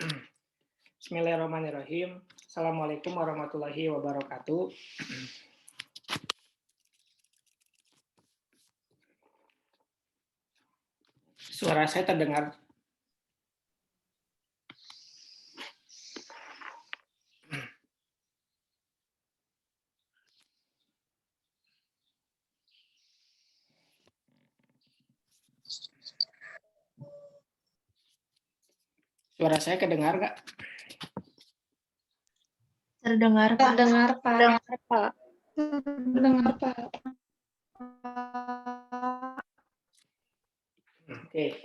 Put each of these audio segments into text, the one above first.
Bismillahirrahmanirrahim. Assalamualaikum warahmatullahi wabarakatuh. Suara saya terdengar? Suara saya kedengar nggak? Terdengar, Pak. Terdengar, Pak. Terdengar, Pak. Oke,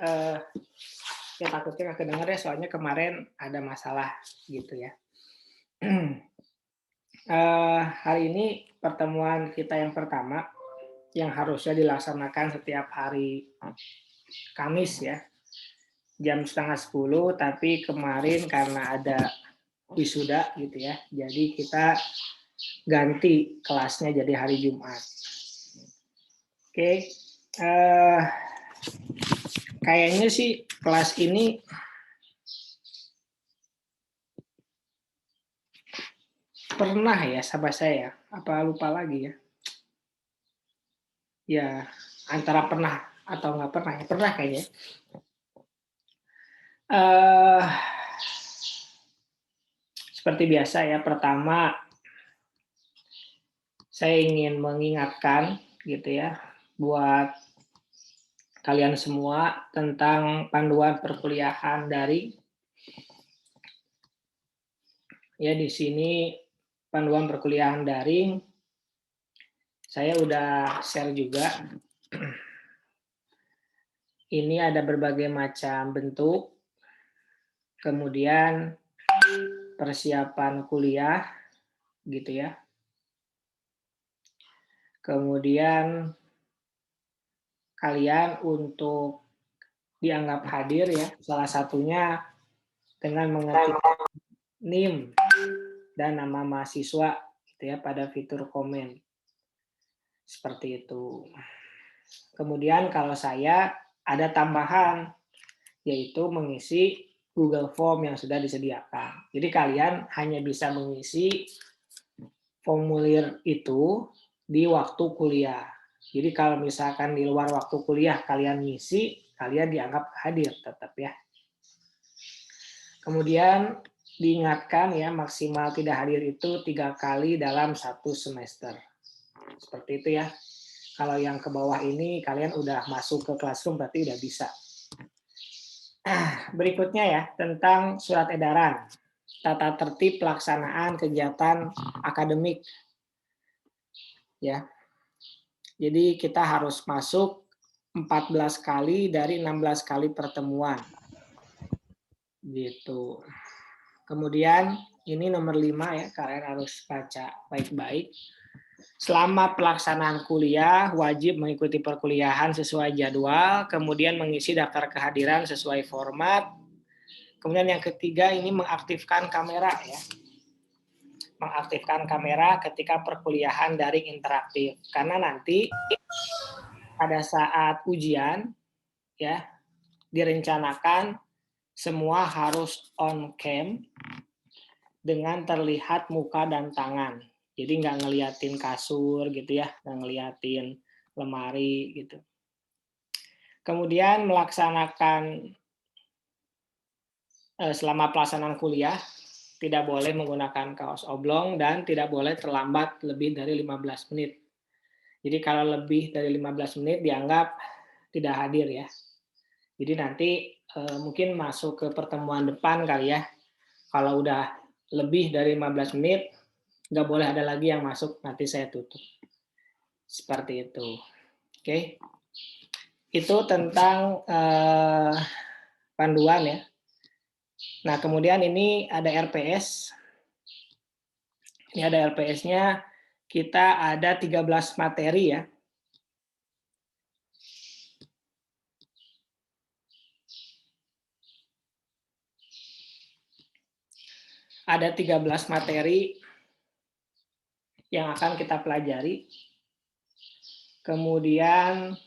ya takutnya nggak kedengar ya, soalnya kemarin ada masalah gitu ya. Hari ini pertemuan kita yang pertama, yang harusnya dilaksanakan setiap hari Kamis ya, jam 9:30, tapi kemarin karena ada wisuda gitu ya, jadi kita ganti kelasnya jadi hari Jumat. Oke, kayaknya sih kelas ini pernah ya sama saya, apa lupa lagi ya? Ya antara pernah atau nggak pernah, ya pernah kayaknya. Seperti biasa ya, pertama saya ingin mengingatkan gitu ya buat kalian semua tentang panduan perkuliahan daring. Ya, di sini panduan perkuliahan daring saya udah share juga. Ini ada berbagai macam bentuk, kemudian persiapan kuliah gitu ya. Kemudian kalian untuk dianggap hadir ya, salah satunya dengan mengetik NIM dan nama mahasiswa gitu ya pada fitur komen. Seperti itu. Kemudian kalau saya ada tambahan, yaitu mengisi Google Form yang sudah disediakan. Jadi kalian hanya bisa mengisi formulir itu di waktu kuliah. Jadi kalau misalkan di luar waktu kuliah kalian ngisi, kalian dianggap hadir tetap ya. Kemudian diingatkan ya, maksimal tidak hadir itu 3 kali dalam 1 semester. Seperti itu ya. Kalau yang ke bawah ini kalian udah masuk ke classroom berarti udah bisa. Berikutnya ya, tentang surat edaran, tata tertib pelaksanaan kegiatan akademik. Ya. Jadi kita harus masuk 14 kali dari 16 kali pertemuan. Gitu. Kemudian ini nomor 5 ya, kalian harus baca baik-baik. Selama pelaksanaan kuliah, wajib mengikuti perkuliahan sesuai jadwal, kemudian mengisi daftar kehadiran sesuai format. Kemudian yang ketiga ini mengaktifkan kamera ya. Mengaktifkan kamera ketika perkuliahan daring interaktif. Karena nanti pada saat ujian ya direncanakan semua harus on cam dengan terlihat muka dan tangan. Jadi nggak ngeliatin kasur gitu ya, nggak ngeliatin lemari gitu. Kemudian melaksanakan selama pelaksanaan kuliah tidak boleh menggunakan kaos oblong dan tidak boleh terlambat lebih dari 15 menit. Jadi kalau lebih dari 15 menit dianggap tidak hadir ya. Jadi nanti mungkin masuk ke pertemuan depan kali ya. Kalau udah lebih dari 15 menit, nggak boleh ada lagi yang masuk, nanti saya tutup. Seperti itu. Oke. Itu tentang panduan ya. Nah, kemudian ini ada RPS. Ini ada RPS-nya, kita ada 13 materi ya. Ada 13 materi yang akan kita pelajari. Kemudian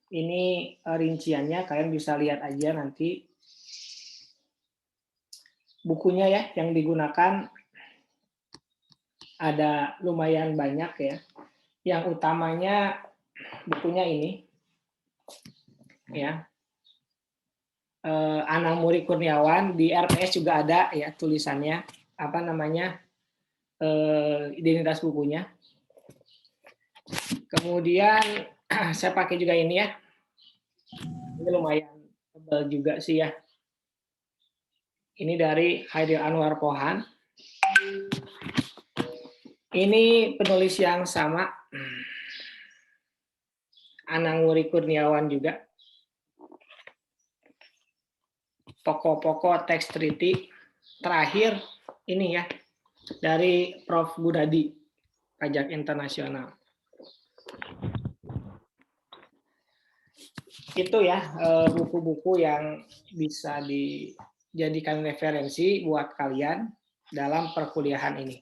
ini rinciannya, kalian bisa lihat aja nanti. bukunya ya yang digunakan ada lumayan banyak ya. Yang utamanya bukunya ini ya. Anang Muri Kurniawan, di RPS juga ada ya tulisannya, apa namanya, identitas bukunya. Kemudian saya pakai juga ini ya. Ini lumayan tebal juga sih ya. Ini dari Haidil Anwar Pohan. Ini penulis yang sama, Anang Muri Kurniawan juga. Pokok-pokok teks treaty. Terakhir ini ya, dari Prof. Gunadi, Pajak Internasional. Itu ya buku-buku yang bisa dijadikan referensi buat kalian dalam perkuliahan ini.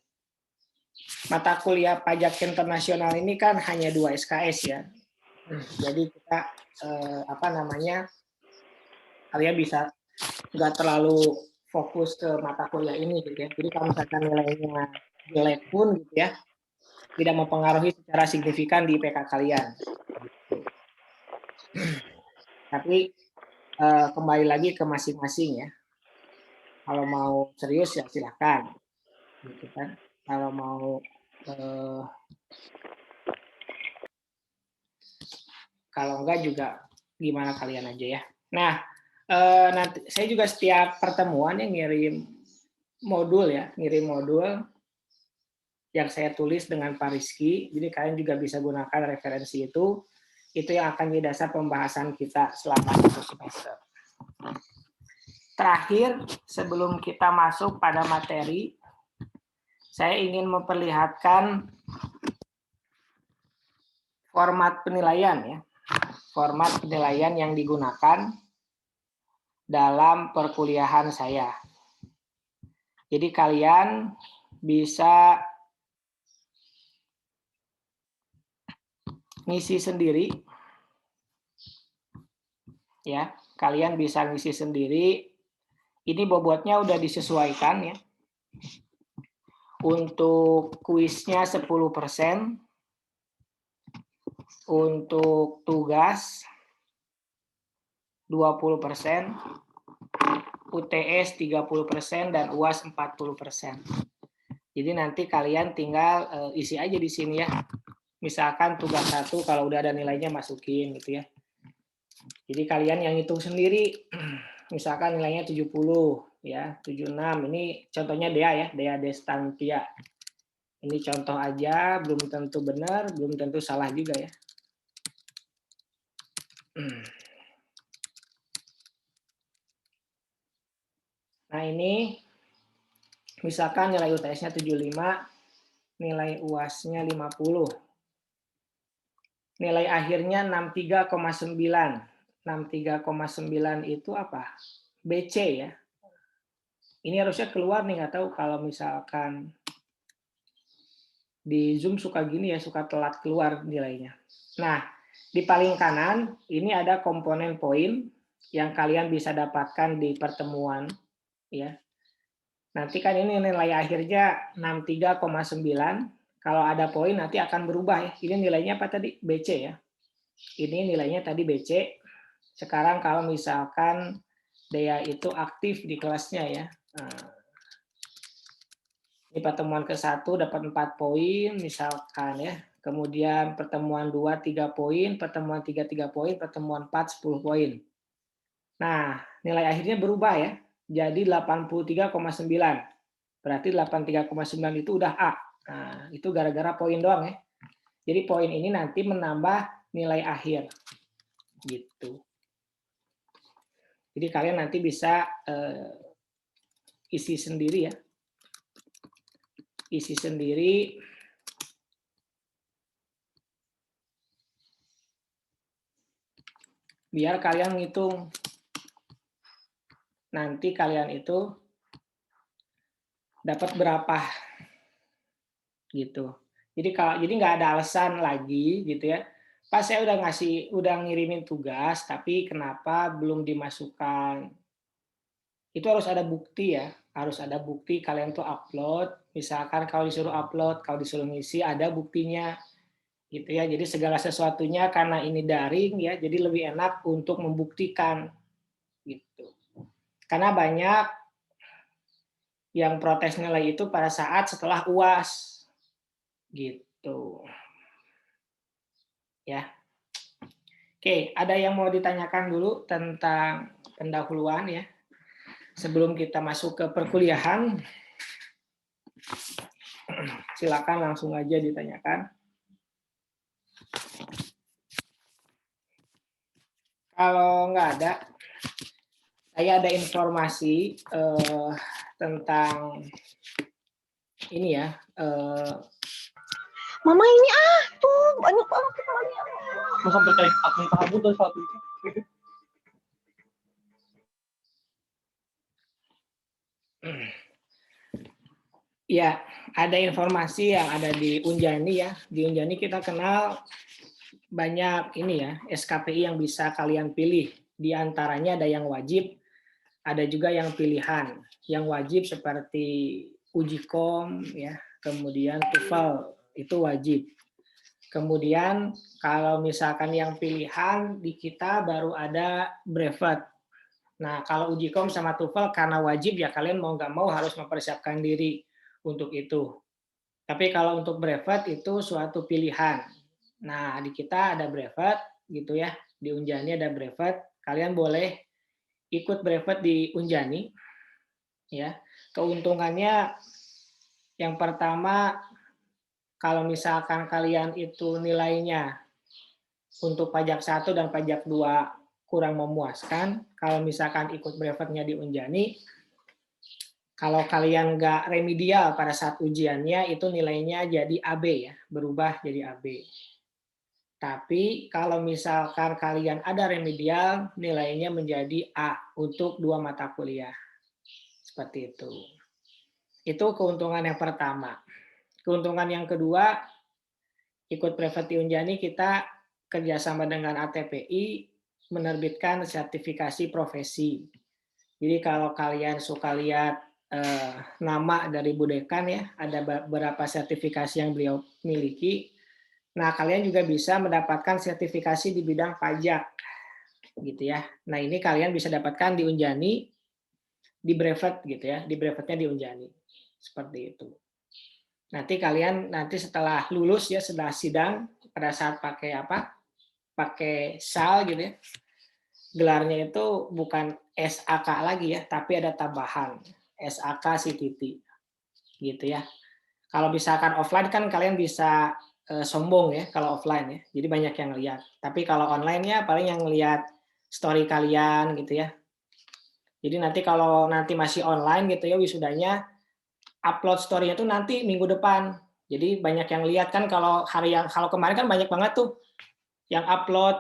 Mata kuliah pajak internasional ini kan hanya 2 SKS ya. Jadi kita kalian bisa nggak terlalu fokus ke mata kuliah ini gitu ya. Jadi kalau misalkan nilainya jelek pun gitu ya, tidak mempengaruhi secara signifikan di IPK kalian. Tapi kembali lagi ke masing-masing ya. Kalau mau serius ya silakan, gitu kan. Kalau mau kalau enggak juga gimana kalian aja ya. Nah, nanti saya juga setiap pertemuan yang ngirim modul yang saya tulis dengan Pak Rizky. Jadi kalian juga bisa gunakan referensi itu yang akan jadi dasar pembahasan kita selama satu semester. Terakhir, sebelum kita masuk pada materi, saya ingin memperlihatkan format penilaian ya. Format penilaian yang digunakan dalam perkuliahan saya. Jadi kalian bisa ngisi sendiri ya. Kalian bisa ngisi sendiri. Ini bobotnya udah disesuaikan ya. Untuk kuisnya 10%, untuk tugas 20%, UTS 30%, dan UAS 40%. Jadi nanti kalian tinggal isi aja di sini ya. Misalkan tugas 1 kalau udah ada nilainya masukin gitu ya. Jadi kalian yang hitung sendiri. Misalkan nilainya 70 ya, 76. Ini contohnya Dea ya, Dea Destantia. Ini contoh aja, belum tentu benar, belum tentu salah juga ya. Nah, ini misalkan nilai UTS-nya 75, nilai UAS-nya 50. Nilai akhirnya 63,9. 63,9 itu apa? BC ya. Ini harusnya keluar nih, nggak tahu kalau misalkan di Zoom suka gini ya, suka telat keluar nilainya. Nah, di paling kanan ini ada komponen poin yang kalian bisa dapatkan di pertemuan ya. Nanti kan ini nilai akhirnya 63,9. Kalau ada poin nanti akan berubah ya. Ini nilainya apa tadi? BC ya. Ini nilainya tadi BC. Sekarang kalau misalkan Dea itu aktif di kelasnya ya. Nah, ini pertemuan ke-1 dapat 4 poin misalkan ya. Kemudian pertemuan 2 3 poin, pertemuan 3 3 poin, pertemuan 4 10 poin. Nah, nilai akhirnya berubah ya. Jadi 83,9. Berarti 83,9 itu udah A. Nah, itu gara-gara poin doang ya. Jadi poin ini nanti menambah nilai akhir. Gitu. Jadi kalian nanti bisa isi sendiri ya. Isi sendiri. Biar kalian ngitung. Nanti kalian itu dapat berapa gitu. Jadi nggak ada alasan lagi gitu ya. Pas saya udah ngirimin tugas, tapi kenapa belum dimasukkan itu harus ada bukti ya, harus ada bukti kalian tuh upload. Misalkan kalau disuruh upload, kalau disuruh ngisi ada buktinya gitu ya. Jadi segala sesuatunya karena ini daring ya, jadi lebih enak untuk membuktikan gitu. Karena banyak yang protes nilai itu pada saat setelah UAS gitu. Ya. Oke, ada yang mau ditanyakan dulu tentang pendahuluan ya? Sebelum kita masuk ke perkuliahan, silakan langsung aja ditanyakan. Kalau nggak ada, saya ada informasi tentang ini ya. Mama ini tuh banyak banget soalnya. Mau sampai kayak akun kamu tuh satu. Ya, ada informasi yang ada di Unjani ya. Di Unjani kita kenal banyak ini ya, SKPI yang bisa kalian pilih. Di antaranya ada yang wajib, ada juga yang pilihan. Yang wajib seperti uji kom ya, kemudian TOEFL itu wajib. Kemudian kalau misalkan yang pilihan di kita baru ada brevet. Nah, kalau uji kom sama TOEFL karena wajib ya kalian mau nggak mau harus mempersiapkan diri untuk itu. Tapi kalau untuk brevet itu suatu pilihan. Nah, di kita ada brevet gitu ya. Di Unjani ada brevet. Kalian boleh ikut brevet di Unjani ya. Keuntungannya yang pertama kalau misalkan kalian itu nilainya untuk pajak 1 dan pajak 2 kurang memuaskan, kalau misalkan ikut brevetnya di Unjani, kalau kalian nggak remedial pada saat ujiannya, itu nilainya jadi AB ya, berubah jadi AB. Tapi kalau misalkan kalian ada remedial, nilainya menjadi A untuk 2 mata kuliah. Seperti itu. Itu keuntungan yang pertama. Keuntungan yang kedua, ikut brevet di Unjani, kita kerjasama dengan ATPI menerbitkan sertifikasi profesi. Jadi kalau kalian suka lihat nama dari Bu Dekan ya, ada beberapa sertifikasi yang beliau miliki. Nah, kalian juga bisa mendapatkan sertifikasi di bidang pajak, gitu ya. Nah, ini kalian bisa dapatkan di Unjani, di brevet gitu ya, di brevetnya di Unjani, seperti itu. Nanti kalian setelah lulus ya, setelah sidang pada saat pakai pakai SAL gitu ya, gelarnya itu bukan SAK lagi ya, tapi ada tambahan SAK CTT gitu ya. Kalau misalkan offline kan kalian bisa sombong ya kalau offline ya, jadi banyak yang lihat. Tapi kalau online ya paling yang lihat story kalian gitu ya. Jadi nanti kalau nanti masih online gitu ya wisudanya, upload story-nya tuh nanti minggu depan. Jadi banyak yang lihat kan kalau kalau kemarin kan banyak banget tuh yang upload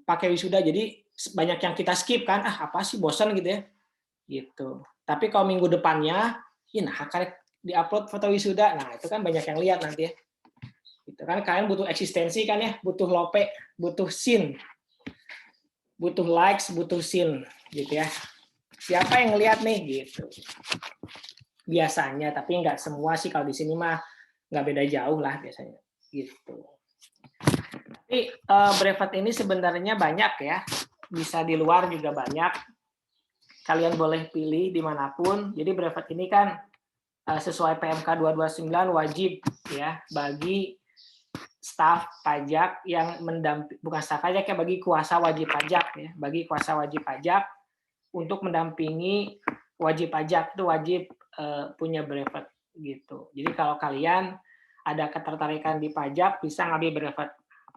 pakai wisuda. Jadi banyak yang kita skip kan, apa sih bosan gitu ya. Gitu. Tapi kalau minggu depannya, nah diupload foto wisuda. Nah, itu kan banyak yang lihat nanti ya. Gitu kan kalian butuh eksistensi kan ya, butuh lope, butuh scene. Butuh likes, butuh scene gitu ya. Siapa yang ngelihat nih gitu. Biasanya, tapi nggak semua sih, kalau di sini mah nggak beda jauh lah biasanya gitu. Tapi brevet ini sebenarnya banyak ya, bisa di luar juga banyak. Kalian boleh pilih dimanapun. Jadi brevet ini kan sesuai PMK 229 wajib ya bagi staf pajak yang bukan staf pajak ya, bagi kuasa wajib pajak ya, bagi kuasa wajib pajak untuk mendampingi wajib pajak itu wajib punya brevet gitu. Jadi kalau kalian ada ketertarikan di pajak bisa ngambil brevet.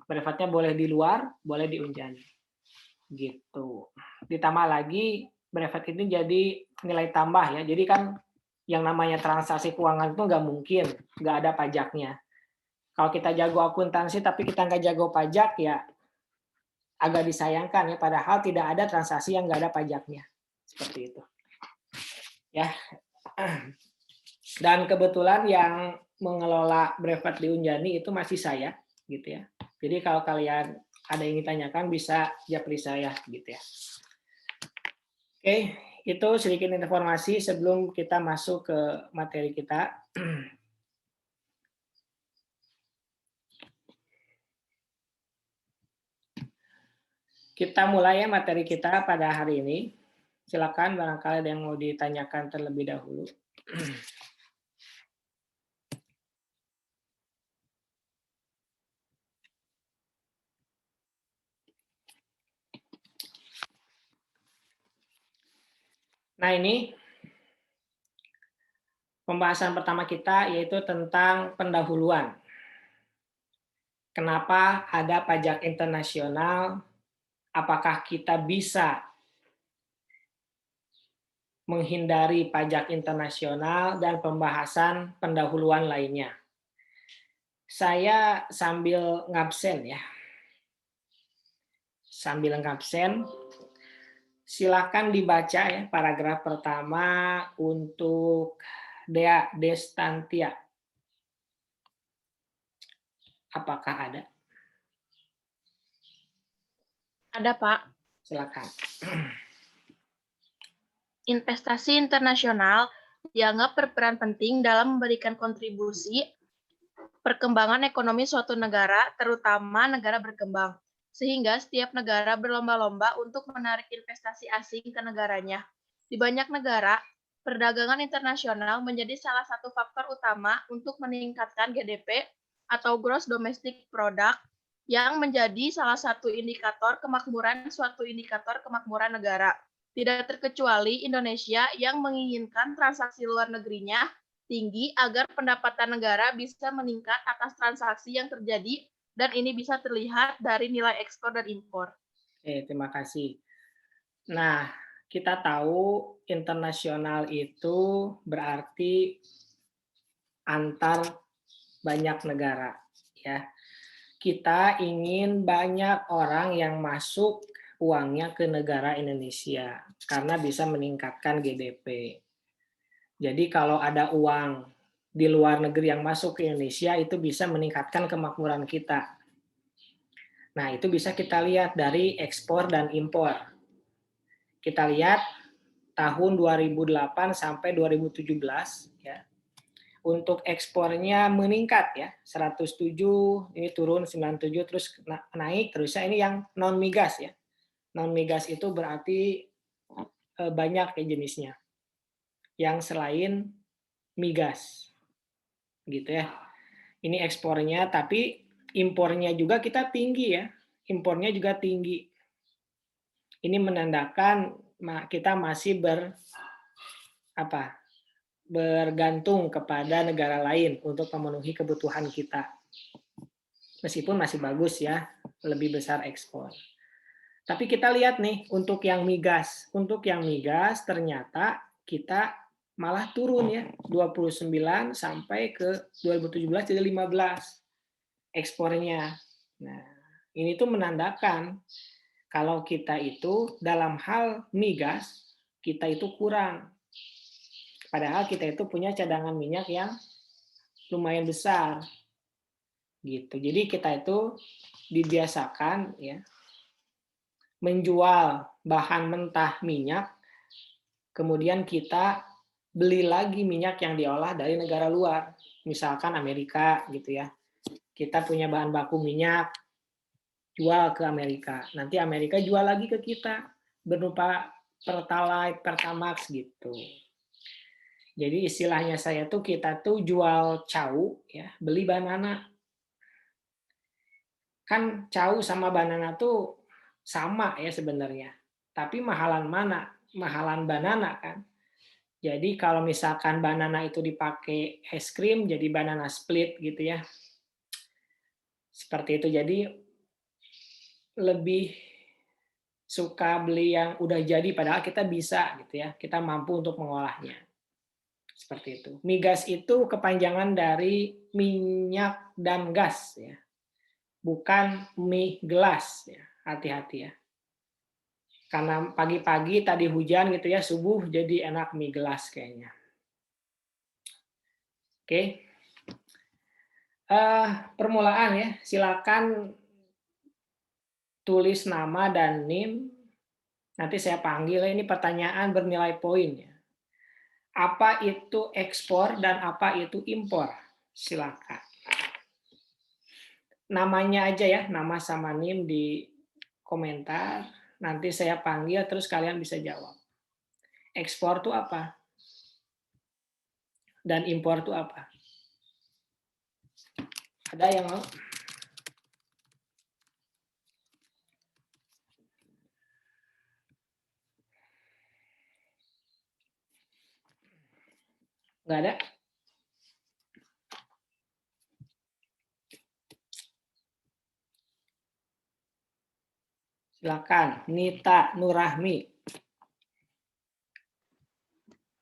Brevetnya boleh di luar, boleh di Unjani. Gitu. Ditambah lagi brevet ini jadi nilai tambah ya. Jadi kan yang namanya transaksi keuangan itu nggak mungkin nggak ada pajaknya. Kalau kita jago akuntansi tapi kita nggak jago pajak ya agak disayangkan ya. Padahal tidak ada transaksi yang nggak ada pajaknya. Seperti itu. Ya. Dan kebetulan yang mengelola brevet di Unjani itu masih saya gitu ya. Jadi kalau kalian ada yang ditanyakan bisa japri saya gitu ya. Oke, itu sedikit informasi sebelum kita masuk ke materi kita. Kita mulai ya materi kita pada hari ini. Silakan barangkali ada yang mau ditanyakan terlebih dahulu. Nah, ini pembahasan pertama kita yaitu tentang pendahuluan. Kenapa ada pajak internasional? Apakah kita bisa menghindari pajak internasional dan pembahasan pendahuluan lainnya. Saya sambil ngabsen ya. Sambil ngabsen, silakan dibaca ya paragraf pertama untuk Dea Destantia. Apakah ada? Ada, Pak. Silakan. Investasi internasional dianggap berperan penting dalam memberikan kontribusi perkembangan ekonomi suatu negara, terutama negara berkembang, sehingga setiap negara berlomba-lomba untuk menarik investasi asing ke negaranya. Di banyak negara, perdagangan internasional menjadi salah satu faktor utama untuk meningkatkan GDP atau Gross Domestic Product, yang menjadi salah satu indikator kemakmuran negara. Tidak terkecuali Indonesia yang menginginkan transaksi luar negerinya tinggi agar pendapatan negara bisa meningkat atas transaksi yang terjadi, dan ini bisa terlihat dari nilai ekspor dan impor. Oke, terima kasih. Nah, kita tahu internasional itu berarti antar banyak negara, ya. Kita ingin banyak orang yang masuk uangnya ke negara Indonesia karena bisa meningkatkan GDP. Jadi kalau ada uang di luar negeri yang masuk ke Indonesia itu bisa meningkatkan kemakmuran kita. Nah, itu bisa kita lihat dari ekspor dan impor. Kita lihat tahun 2008 sampai 2017 ya. Untuk ekspornya meningkat ya, 107, ini turun 97 terus naik terusnya, ini yang non migas ya. Non migas itu berarti banyak ya jenisnya. Yang selain migas. Gitu ya. Ini ekspornya, tapi impornya juga kita tinggi ya. Impornya juga tinggi. Ini menandakan kita masih bergantung kepada negara lain untuk memenuhi kebutuhan kita. Meskipun masih bagus ya, lebih besar ekspor. Tapi kita lihat nih untuk yang migas. Untuk yang migas ternyata kita malah turun ya, 29 sampai ke 2017 jadi 15 ekspornya. Nah, ini tuh menandakan kalau kita itu dalam hal migas kita itu kurang. Padahal kita itu punya cadangan minyak yang lumayan besar. Gitu. Jadi kita itu dibiasakan ya menjual bahan mentah minyak, kemudian kita beli lagi minyak yang diolah dari negara luar, misalkan Amerika gitu ya. Kita punya bahan baku minyak, jual ke Amerika. Nanti Amerika jual lagi ke kita berupa Pertalite, Pertamax gitu. Jadi istilahnya saya tuh kita tuh jual cau ya, beli banana. Kan cau sama banana tuh sama ya sebenarnya. Tapi mahalan mana? Mahalan banana kan. Jadi kalau misalkan banana itu dipakai es krim jadi banana split gitu ya. Seperti itu. Jadi lebih suka beli yang udah jadi padahal kita bisa gitu ya. Kita mampu untuk mengolahnya. Seperti itu. Migas itu kepanjangan dari minyak dan gas ya. Bukan mie gelas ya. Hati-hati ya. Karena pagi-pagi tadi hujan gitu ya, subuh jadi enak mie gelas kayaknya. Oke. Permulaan ya, silakan tulis nama dan NIM, Nanti saya panggil, ini pertanyaan bernilai poin ya. Apa itu ekspor dan apa itu impor? Silakan. Namanya aja ya, nama sama NIM di komentar. Nanti saya panggil terus kalian bisa jawab. Ekspor itu apa? Dan impor itu apa? Ada yang mau? Nggak ada? Silakan, Nita Nurahmi.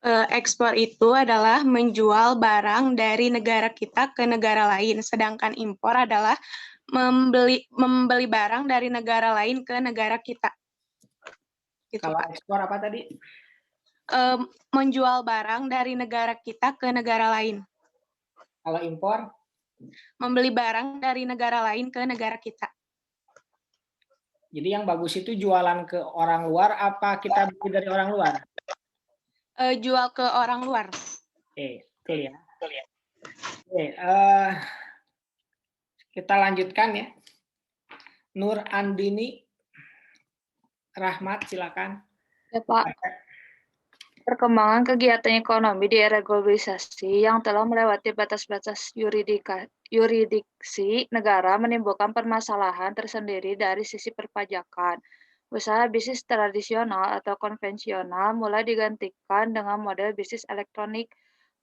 Ekspor itu adalah menjual barang dari negara kita ke negara lain, sedangkan impor adalah membeli barang dari negara lain ke negara kita. Gitu, Kalau Pak. ekspor apa tadi? Menjual barang dari negara kita ke negara lain. Kalau impor? Membeli barang dari negara lain ke negara kita. Jadi yang bagus itu jualan ke orang luar apa kita beli dari orang luar? Jual ke orang luar. Oke, betul ya. Oke, kita lanjutkan ya. Nur Andini Rahmat, silakan. Ya, Pak. Perkembangan kegiatan ekonomi di era globalisasi yang telah melewati batas-batas yuridiksi negara menimbulkan permasalahan tersendiri dari sisi perpajakan. Usaha bisnis tradisional atau konvensional mulai digantikan dengan model bisnis elektronik.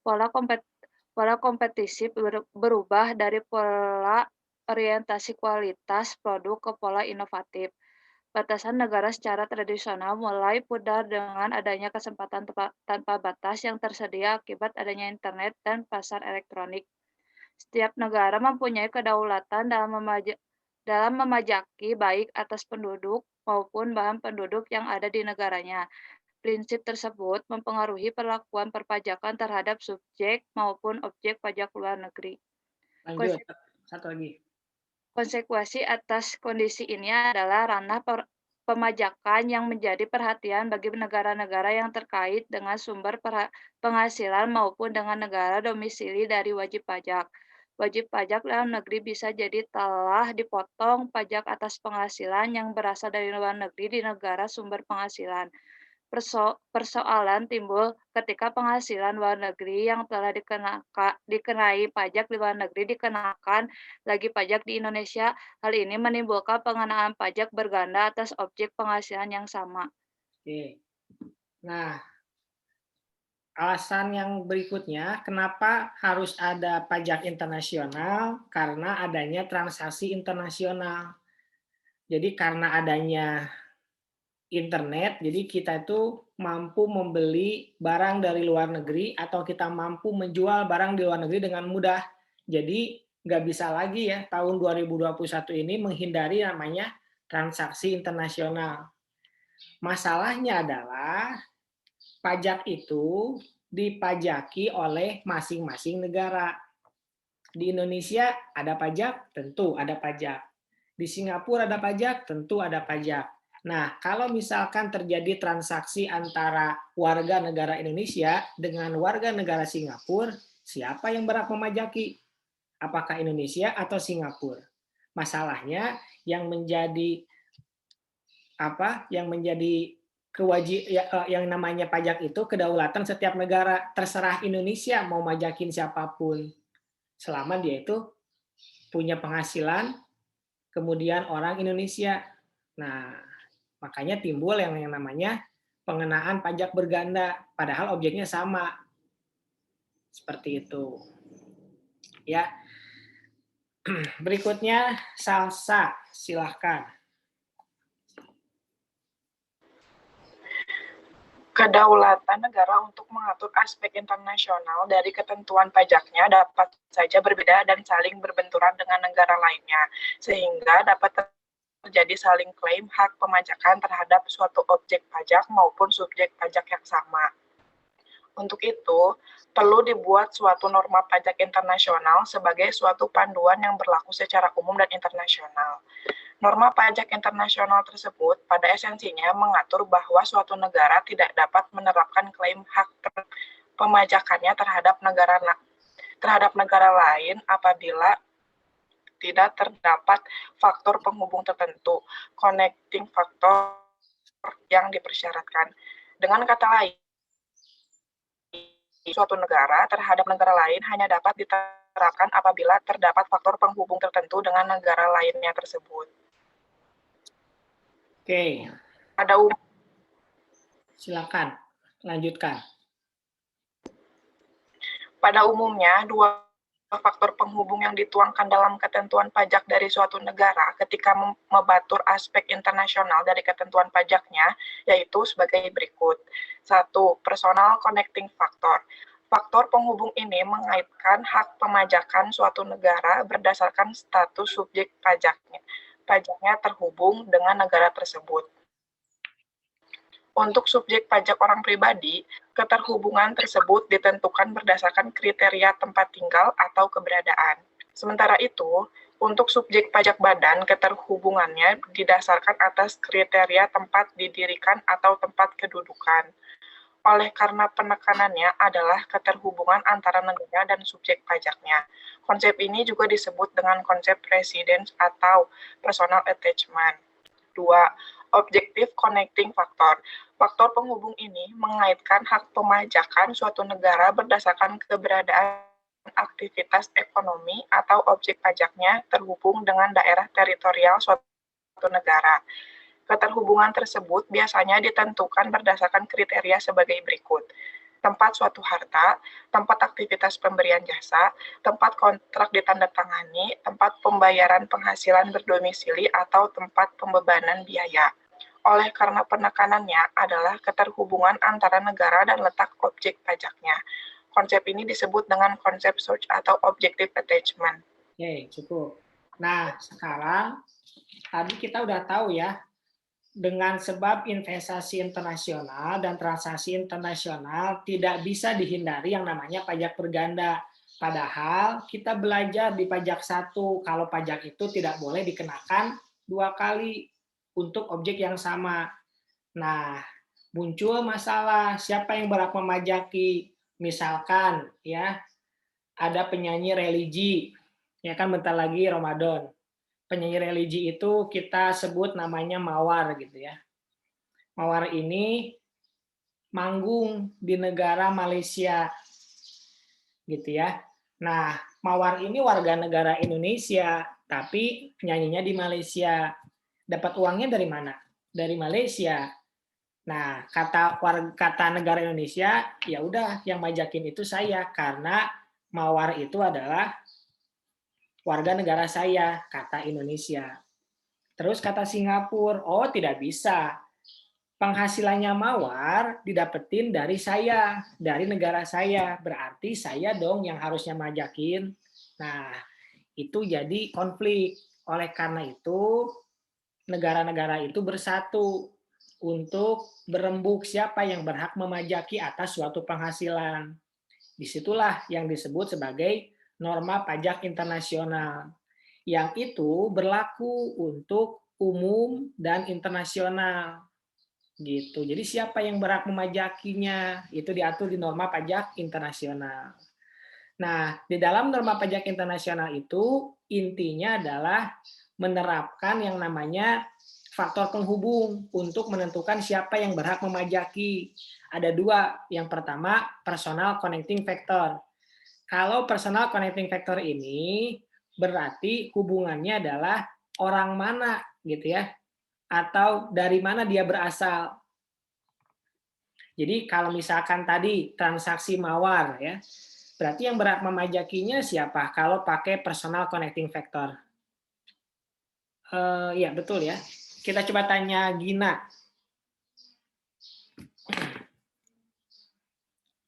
Pola kompetisi berubah dari pola orientasi kualitas produk ke pola inovatif. Batasan negara secara tradisional mulai pudar dengan adanya kesempatan tanpa batas yang tersedia akibat adanya internet dan pasar elektronik. Setiap negara mempunyai kedaulatan dalam memajaki baik atas penduduk maupun bahan penduduk yang ada di negaranya. Prinsip tersebut mempengaruhi perlakuan perpajakan terhadap subjek maupun objek pajak luar negeri. Lanjut, satu lagi. Konsekuensi atas kondisi ini adalah ranah pemajakan yang menjadi perhatian bagi negara-negara yang terkait dengan sumber penghasilan maupun dengan negara domisili dari wajib pajak. Wajib pajak dalam negeri bisa jadi telah dipotong pajak atas penghasilan yang berasal dari luar negeri di negara sumber penghasilan. Persoalan timbul ketika penghasilan luar negeri yang telah dikenai pajak di luar negeri dikenakan lagi pajak di Indonesia. Hal ini menimbulkan pengenaan pajak berganda atas objek penghasilan yang sama. Oke. Nah, alasan yang berikutnya, kenapa harus ada pajak internasional? Karena adanya transaksi internasional. Jadi karena adanya internet, jadi kita itu mampu membeli barang dari luar negeri atau kita mampu menjual barang di luar negeri dengan mudah. Jadi nggak bisa lagi ya tahun 2021 ini menghindari namanya transaksi internasional. Masalahnya adalah pajak itu dipajaki oleh masing-masing negara. Di Indonesia ada pajak, tentu ada pajak. Di Singapura ada pajak, tentu ada pajak. Nah, kalau misalkan terjadi transaksi antara warga negara Indonesia dengan warga negara Singapura, siapa yang berhak memajaki? Apakah Indonesia atau Singapura? Masalahnya yang menjadi yang namanya pajak itu kedaulatan setiap negara, terserah Indonesia mau majakin siapapun selama dia itu punya penghasilan kemudian orang Indonesia. Nah, makanya timbul yang namanya pengenaan pajak berganda padahal objeknya sama. Seperti itu. Ya. Berikutnya Salsa, silahkan. Kedaulatan negara untuk mengatur aspek internasional dari ketentuan pajaknya dapat saja berbeda dan saling berbenturan dengan negara lainnya, sehingga dapat terjadi saling klaim hak pemajakan terhadap suatu objek pajak maupun subjek pajak yang sama. Untuk itu, perlu dibuat suatu norma pajak internasional sebagai suatu panduan yang berlaku secara umum dan internasional. Norma pajak internasional tersebut pada esensinya mengatur bahwa suatu negara tidak dapat menerapkan klaim hak pemajakannya terhadap negara lain apabila tidak terdapat faktor penghubung tertentu, connecting factor yang dipersyaratkan. Dengan kata lain, suatu negara terhadap negara lain hanya dapat diterapkan apabila terdapat faktor penghubung tertentu dengan negara lainnya tersebut. Oke, silakan lanjutkan. Pada umumnya, dua faktor penghubung yang dituangkan dalam ketentuan pajak dari suatu negara ketika membatur aspek internasional dari ketentuan pajaknya, yaitu sebagai berikut. 1. Personal connecting factor. Faktor penghubung ini mengaitkan hak pemajakan suatu negara berdasarkan status subjek pajaknya. Pajaknya terhubung dengan negara tersebut. Untuk subjek pajak orang pribadi, keterhubungan tersebut ditentukan berdasarkan kriteria tempat tinggal atau keberadaan. Sementara itu, untuk subjek pajak badan, keterhubungannya didasarkan atas kriteria tempat didirikan atau tempat kedudukan. Oleh karena penekanannya adalah keterhubungan antara negara dan subjek pajaknya. Konsep ini juga disebut dengan konsep residence atau personal attachment. 2. Objective connecting factor. Faktor penghubung ini mengaitkan hak pemajakan suatu negara berdasarkan keberadaan aktivitas ekonomi atau objek pajaknya terhubung dengan daerah teritorial suatu negara. Keterhubungan tersebut biasanya ditentukan berdasarkan kriteria sebagai berikut. Tempat suatu harta, tempat aktivitas pemberian jasa, tempat kontrak ditandatangani, tempat pembayaran penghasilan berdomisili, atau tempat pembebanan biaya. Oleh karena penekanannya adalah keterhubungan antara negara dan letak objek pajaknya. Konsep ini disebut dengan konsep search atau objective attachment. Oke, cukup. Nah, sekarang tadi kita udah tahu ya, dengan sebab investasi internasional dan transaksi internasional tidak bisa dihindari yang namanya pajak berganda. Padahal kita belajar di pajak 1, kalau pajak itu tidak boleh dikenakan 2 kali untuk objek yang sama. Nah, muncul masalah siapa yang berhak memajaki. Misalkan ya, ada penyanyi religi, ya kan bentar lagi Ramadan. Penyanyi religi itu kita sebut namanya mawar gitu ya. Mawar ini manggung di negara Malaysia gitu ya. Nah, mawar ini warga negara Indonesia, tapi penyanyinya di Malaysia. Dapat uangnya dari mana? Dari Malaysia. Nah, kata negara Indonesia, ya udah yang majakin itu saya karena mawar itu adalah warga negara saya, kata Indonesia. Terus kata Singapura, oh tidak bisa. Penghasilannya mawar didapetin dari saya, dari negara saya. Berarti saya dong yang harusnya majakin. Nah, itu jadi konflik. Oleh karena itu, negara-negara itu bersatu untuk berembuk siapa yang berhak memajaki atas suatu penghasilan. Disitulah yang disebut sebagai norma pajak internasional. Yang itu berlaku untuk umum dan internasional. Gitu. Jadi siapa yang berhak memajakinya itu diatur di norma pajak internasional. Nah, di dalam norma pajak internasional itu intinya adalah menerapkan yang namanya faktor penghubung untuk menentukan siapa yang berhak memajaki. Ada 2. Yang pertama, personal connecting factor. Kalau personal connecting factor ini berarti hubungannya adalah orang mana gitu ya, atau dari mana dia berasal. Jadi kalau misalkan tadi transaksi mawar ya, berarti yang berhak memajakinya siapa? Kalau pakai personal connecting factor. Ya betul ya. Kita coba tanya Gina.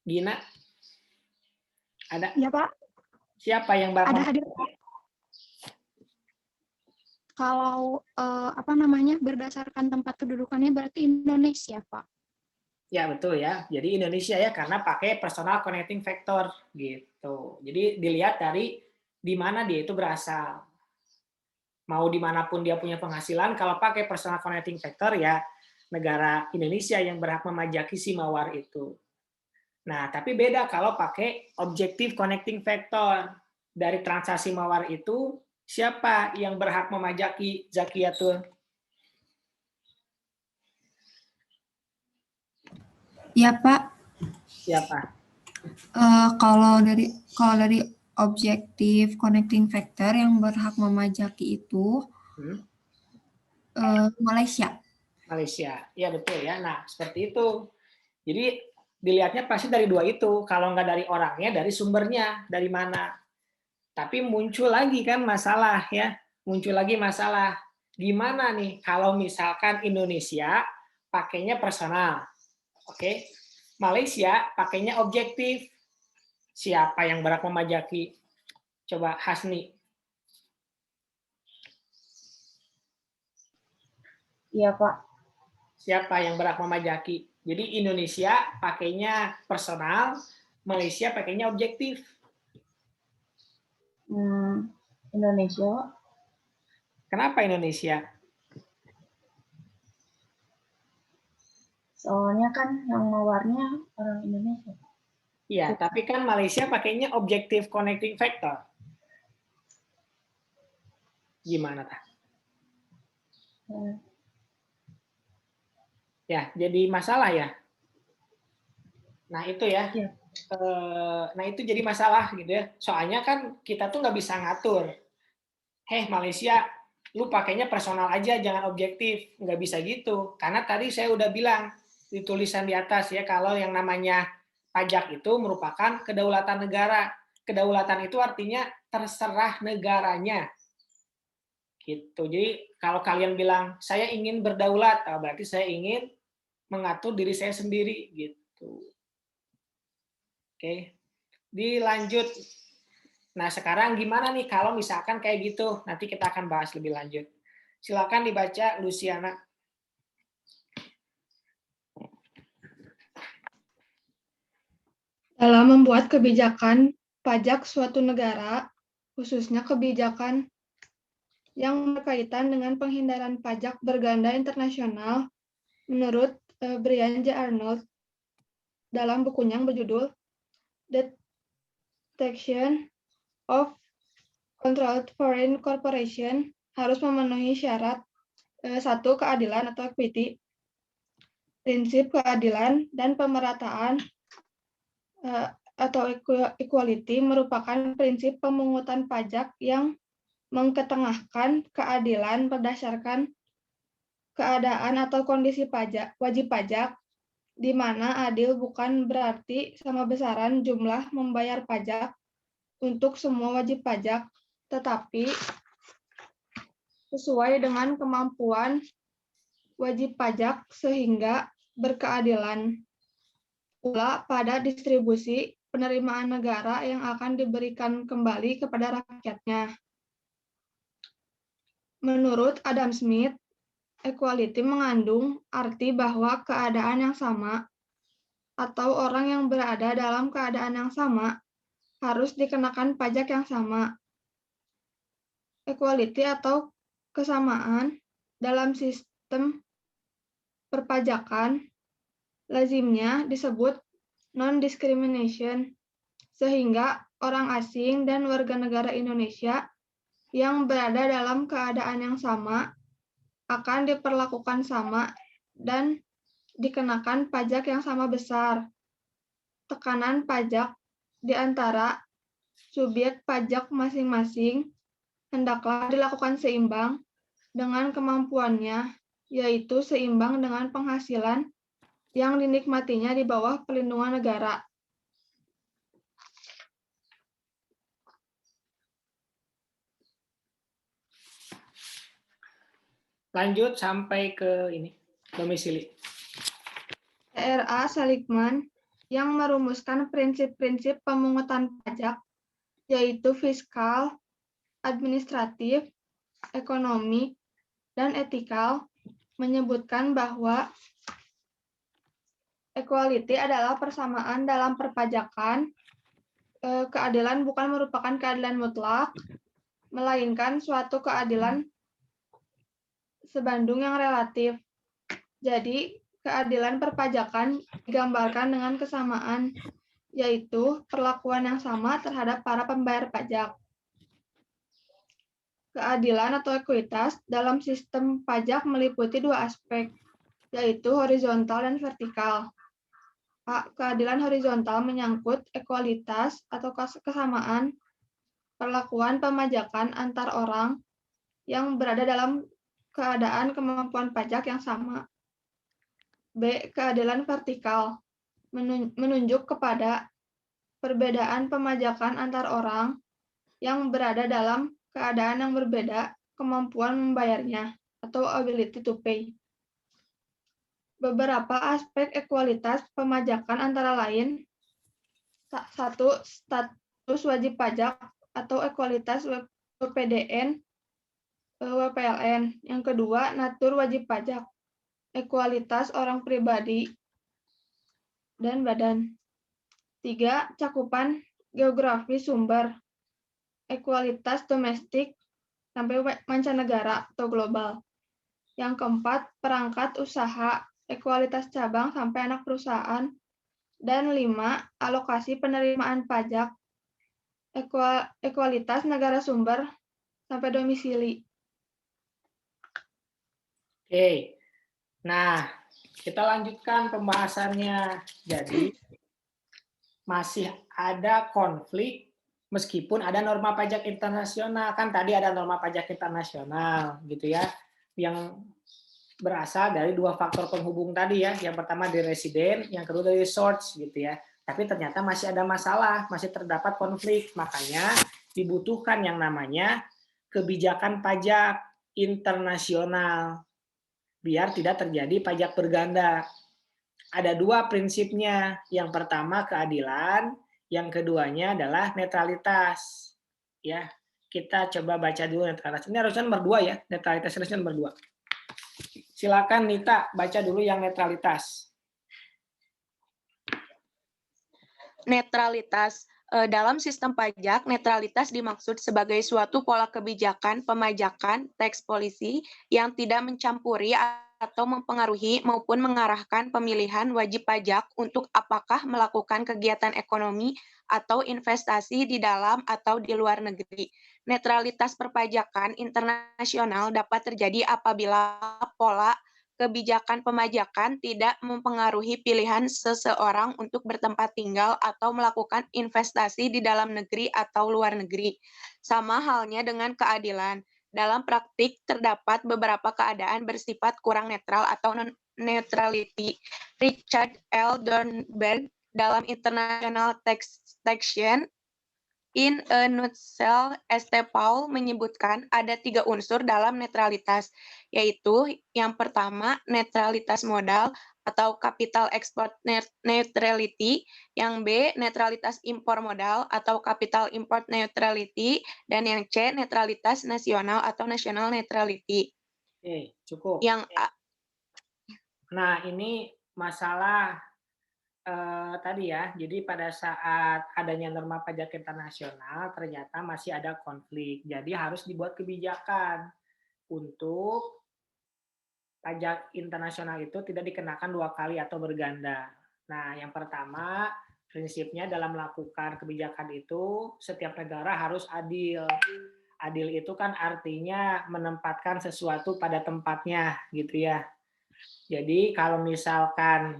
Gina, ada? Ya Pak. Siapa yang berhak? Ada hadir. Kalau berdasarkan tempat kedudukannya berarti Indonesia, Pak. Ya betul ya. Jadi Indonesia ya karena pakai personal connecting factor gitu. Jadi dilihat dari di mana dia itu berasal. Mau dimanapun dia punya penghasilan, kalau pakai personal connecting factor ya negara Indonesia yang berhak memajaki si mawar itu. Nah, tapi beda kalau pakai objective connecting factor. Dari transaksi mawar itu, siapa yang berhak memajaki Zakiatul? Ya, Pak. Siapa? Kalau dari objektif connecting factor yang berhak memajaki itu Malaysia. Malaysia, ya betul ya. Nah, seperti itu. Jadi dilihatnya pasti dari dua itu. Kalau nggak dari orangnya, dari sumbernya, dari mana. Tapi muncul lagi kan masalah ya. Muncul lagi masalah. Gimana nih kalau misalkan Indonesia pakainya personal. Oke. Malaysia pakainya objektif. Siapa yang berhak memajaki? Coba Hasni. Iya, Pak. Siapa yang berhak memajaki? Jadi Indonesia pakainya personal, Malaysia pakainya objektif. Indonesia. Kenapa Indonesia? Soalnya kan yang mawarnya orang Indonesia. Iya, tapi kan Malaysia pakainya objective connecting factor. Gimana, Tah? Ya, jadi masalah ya. Nah, itu ya. Iya. Nah, itu jadi masalah gitu ya. Soalnya kan kita tuh nggak bisa ngatur. Malaysia, lu pakainya personal aja, jangan objektif. Nggak bisa gitu. Karena tadi saya udah bilang di tulisan di atas ya, kalau yang namanya pajak itu merupakan kedaulatan negara. Kedaulatan itu artinya terserah negaranya. Gitu. Jadi kalau kalian bilang saya ingin berdaulat, berarti saya ingin mengatur diri saya sendiri gitu. Oke. Dilanjut. Nah, sekarang gimana nih kalau misalkan kayak gitu? Nanti kita akan bahas lebih lanjut. Silakan dibaca Luciana. Dalam membuat kebijakan pajak suatu negara, khususnya kebijakan yang berkaitan dengan penghindaran pajak berganda internasional, menurut Brian J. Arnold dalam bukunya yang berjudul Detection of Controlled Foreign Corporation, harus memenuhi syarat satu, keadilan atau equity, prinsip keadilan dan pemerataan atau equality merupakan prinsip pemungutan pajak yang mengetengahkan keadilan berdasarkan keadaan atau kondisi wajib pajak, di mana adil bukan berarti sama besaran jumlah membayar pajak untuk semua wajib pajak, tetapi sesuai dengan kemampuan wajib pajak sehingga berkeadilan pula pada distribusi penerimaan negara yang akan diberikan kembali kepada rakyatnya. Menurut Adam Smith, equality mengandung arti bahwa keadaan yang sama atau orang yang berada dalam keadaan yang sama harus dikenakan pajak yang sama. Equality atau kesamaan dalam sistem perpajakan lazimnya disebut non-discrimination, sehingga orang asing dan warga negara Indonesia yang berada dalam keadaan yang sama akan diperlakukan sama dan dikenakan pajak yang sama besar. Tekanan pajak di antara subjek pajak masing-masing hendaklah dilakukan seimbang dengan kemampuannya, yaitu seimbang dengan penghasilan yang dinikmatinya di bawah perlindungan negara. Lanjut sampai ke ini, domisili. R.A. Seligman yang merumuskan prinsip-prinsip pemungutan pajak, yaitu fiskal, administratif, ekonomi, dan etikal, menyebutkan bahwa equality adalah persamaan dalam perpajakan. Keadilan bukan merupakan keadilan mutlak, melainkan suatu keadilan sebandung yang relatif. Jadi, keadilan perpajakan digambarkan dengan kesamaan, yaitu perlakuan yang sama terhadap para pembayar pajak. Keadilan atau ekuitas dalam sistem pajak meliputi dua aspek, yaitu horizontal dan vertikal. Keadilan horizontal menyangkut ekualitas atau kesamaan perlakuan pemajakan antar orang yang berada dalam keadaan kemampuan pajak yang sama. B. Keadilan vertikal menunjuk kepada perbedaan pemajakan antar orang yang berada dalam keadaan yang berbeda kemampuan membayarnya atau ability to pay. Beberapa aspek ekualitas pemajakan antara lain: 1. Status wajib pajak atau ekualitas WPDN, WPLN. Yang kedua, natur wajib pajak, ekualitas orang pribadi dan badan. 3. Cakupan geografis sumber, ekualitas domestik sampai mancanegara atau global. Yang keempat, perangkat usaha, ekualitas cabang sampai anak perusahaan. Dan 5, alokasi penerimaan pajak, ekualitas negara sumber sampai domisili. Oke, nah kita lanjutkan pembahasannya. Jadi masih ada konflik meskipun ada norma pajak internasional. Kan tadi ada norma pajak internasional gitu ya, yang berasal dari dua faktor penghubung tadi ya. Yang pertama dari residen, yang kedua dari source gitu ya. Tapi ternyata masih ada masalah, masih terdapat konflik. Makanya dibutuhkan yang namanya kebijakan pajak internasional biar tidak terjadi pajak berganda. Ada dua prinsipnya. Yang pertama keadilan, yang keduanya adalah netralitas. Ya, kita coba baca dulu netralitas. Ini harusnya nomor 2 ya, netralitas harusnya nomor 2. Silakan Nita baca dulu yang netralitas. Netralitas. Dalam sistem pajak, netralitas dimaksud sebagai suatu pola kebijakan pemajakan tax policy yang tidak mencampuri atau mempengaruhi maupun mengarahkan pemilihan wajib pajak untuk apakah melakukan kegiatan ekonomi atau investasi di dalam atau di luar negeri. Netralitas perpajakan internasional dapat terjadi apabila pola kebijakan pemajakan tidak mempengaruhi pilihan seseorang untuk bertempat tinggal atau melakukan investasi di dalam negeri atau luar negeri. Sama halnya dengan keadilan. Dalam praktik, terdapat beberapa keadaan bersifat kurang netral atau non-neutrality. Richard L. Dornberg dalam International Taxation in a Nutshell, St. Paul menyebutkan ada 3 unsur dalam netralitas, yaitu yang pertama netralitas modal atau capital export neutrality, yang B netralitas impor modal atau capital import neutrality, dan yang C netralitas nasional atau national neutrality. Oke, cukup. Yang Nah, ini masalah tadi ya, jadi pada saat adanya norma pajak internasional ternyata masih ada konflik. Jadi harus dibuat kebijakan untuk pajak internasional itu tidak dikenakan 2 kali atau berganda. Nah, yang pertama prinsipnya dalam melakukan kebijakan itu setiap negara harus adil. Adil itu kan artinya menempatkan sesuatu pada tempatnya gitu ya. Jadi kalau misalkan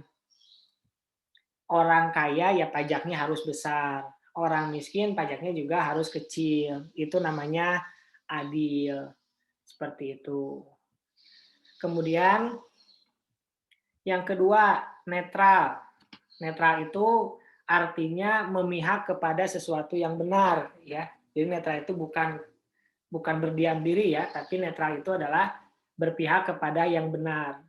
orang kaya ya pajaknya harus besar, orang miskin pajaknya juga harus kecil. Itu namanya adil. Seperti itu. Kemudian yang kedua, netral. Netral itu artinya memihak kepada sesuatu yang benar ya. Jadi netral itu bukan berdiam diri ya, tapi netral itu adalah berpihak kepada yang benar.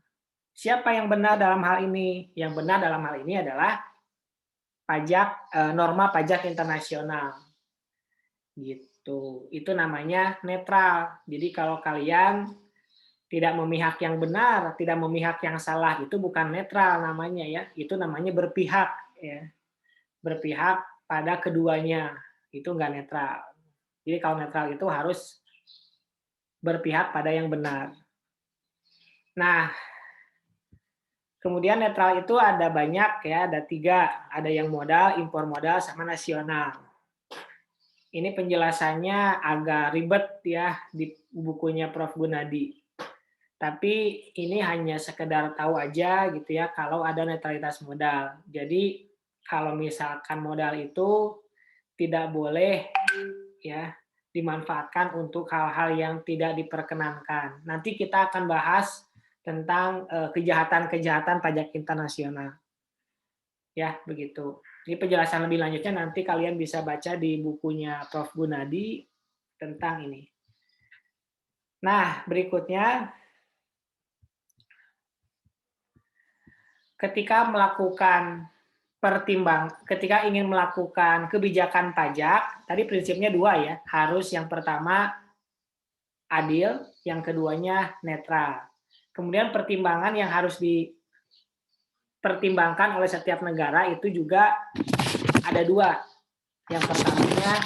Siapa yang benar dalam hal ini? Yang benar dalam hal ini adalah norma pajak internasional. Gitu. Itu namanya netral. Jadi kalau kalian tidak memihak yang benar, tidak memihak yang salah, itu bukan netral namanya ya. Itu namanya berpihak ya. Berpihak pada keduanya. Itu enggak netral. Jadi kalau netral itu harus berpihak pada yang benar. Nah, kemudian netral itu ada banyak ya, ada 3. Ada yang modal, impor modal, sama nasional. Ini penjelasannya agak ribet ya di bukunya Prof. Gunadi. Tapi ini hanya sekedar tahu aja gitu ya kalau ada netralitas modal. Jadi kalau misalkan modal itu tidak boleh ya dimanfaatkan untuk hal-hal yang tidak diperkenankan. Nanti kita akan bahas tentang kejahatan-kejahatan pajak internasional. Ya, begitu. Ini penjelasan lebih lanjutnya nanti kalian bisa baca di bukunya Prof. Gunadi tentang ini. Nah, berikutnya ketika ingin melakukan kebijakan pajak, tadi prinsipnya 2 ya, harus yang pertama adil, yang keduanya netral. Kemudian pertimbangan yang harus dipertimbangkan oleh setiap negara itu juga ada 2. Yang pertamanya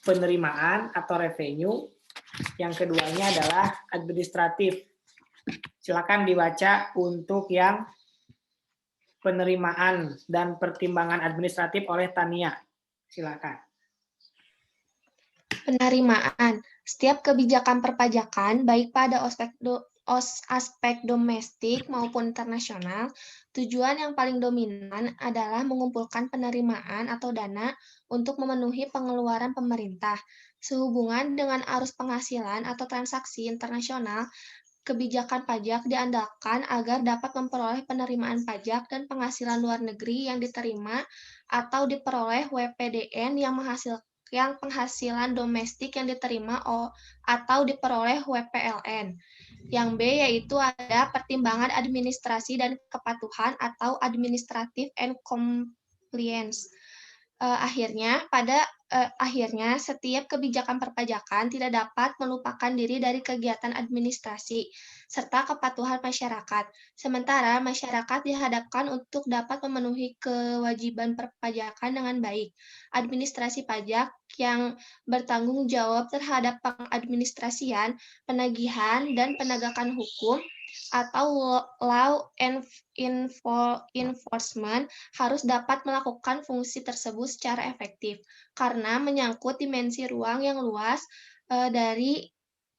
penerimaan atau revenue, yang keduanya adalah administratif. Silakan dibaca untuk yang penerimaan dan pertimbangan administratif oleh Tania. Silakan. Penerimaan. Setiap kebijakan perpajakan, baik pada aspek domestik maupun internasional, tujuan yang paling dominan adalah mengumpulkan penerimaan atau dana untuk memenuhi pengeluaran pemerintah. Sehubungan dengan arus penghasilan atau transaksi internasional, kebijakan pajak diandalkan agar dapat memperoleh penerimaan pajak dan penghasilan luar negeri yang diterima atau diperoleh WPDN yang penghasilan domestik yang diterima atau diperoleh WPLN. Yang B yaitu ada pertimbangan administrasi dan kepatuhan atau administrative and compliance. Akhirnya, setiap kebijakan perpajakan tidak dapat melupakan diri dari kegiatan administrasi serta kepatuhan masyarakat. Sementara masyarakat dihadapkan untuk dapat memenuhi kewajiban perpajakan dengan baik. Administrasi pajak yang bertanggung jawab terhadap pengadministrasian, penagihan, dan penegakan hukum atau law enforcement harus dapat melakukan fungsi tersebut secara efektif karena menyangkut dimensi ruang yang luas dari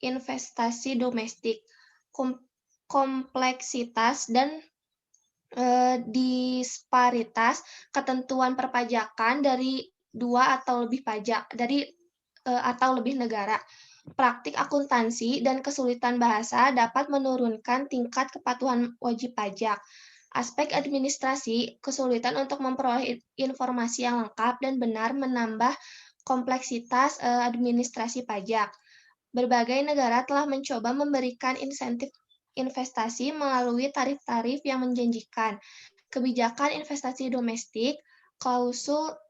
investasi domestik, kompleksitas dan disparitas ketentuan perpajakan dari 2 atau lebih negara. Praktik akuntansi dan kesulitan bahasa dapat menurunkan tingkat kepatuhan wajib pajak. Aspek administrasi, kesulitan untuk memperoleh informasi yang lengkap dan benar menambah kompleksitas administrasi pajak. Berbagai negara telah mencoba memberikan insentif investasi melalui tarif-tarif yang menjanjikan. Kebijakan investasi domestik, klausul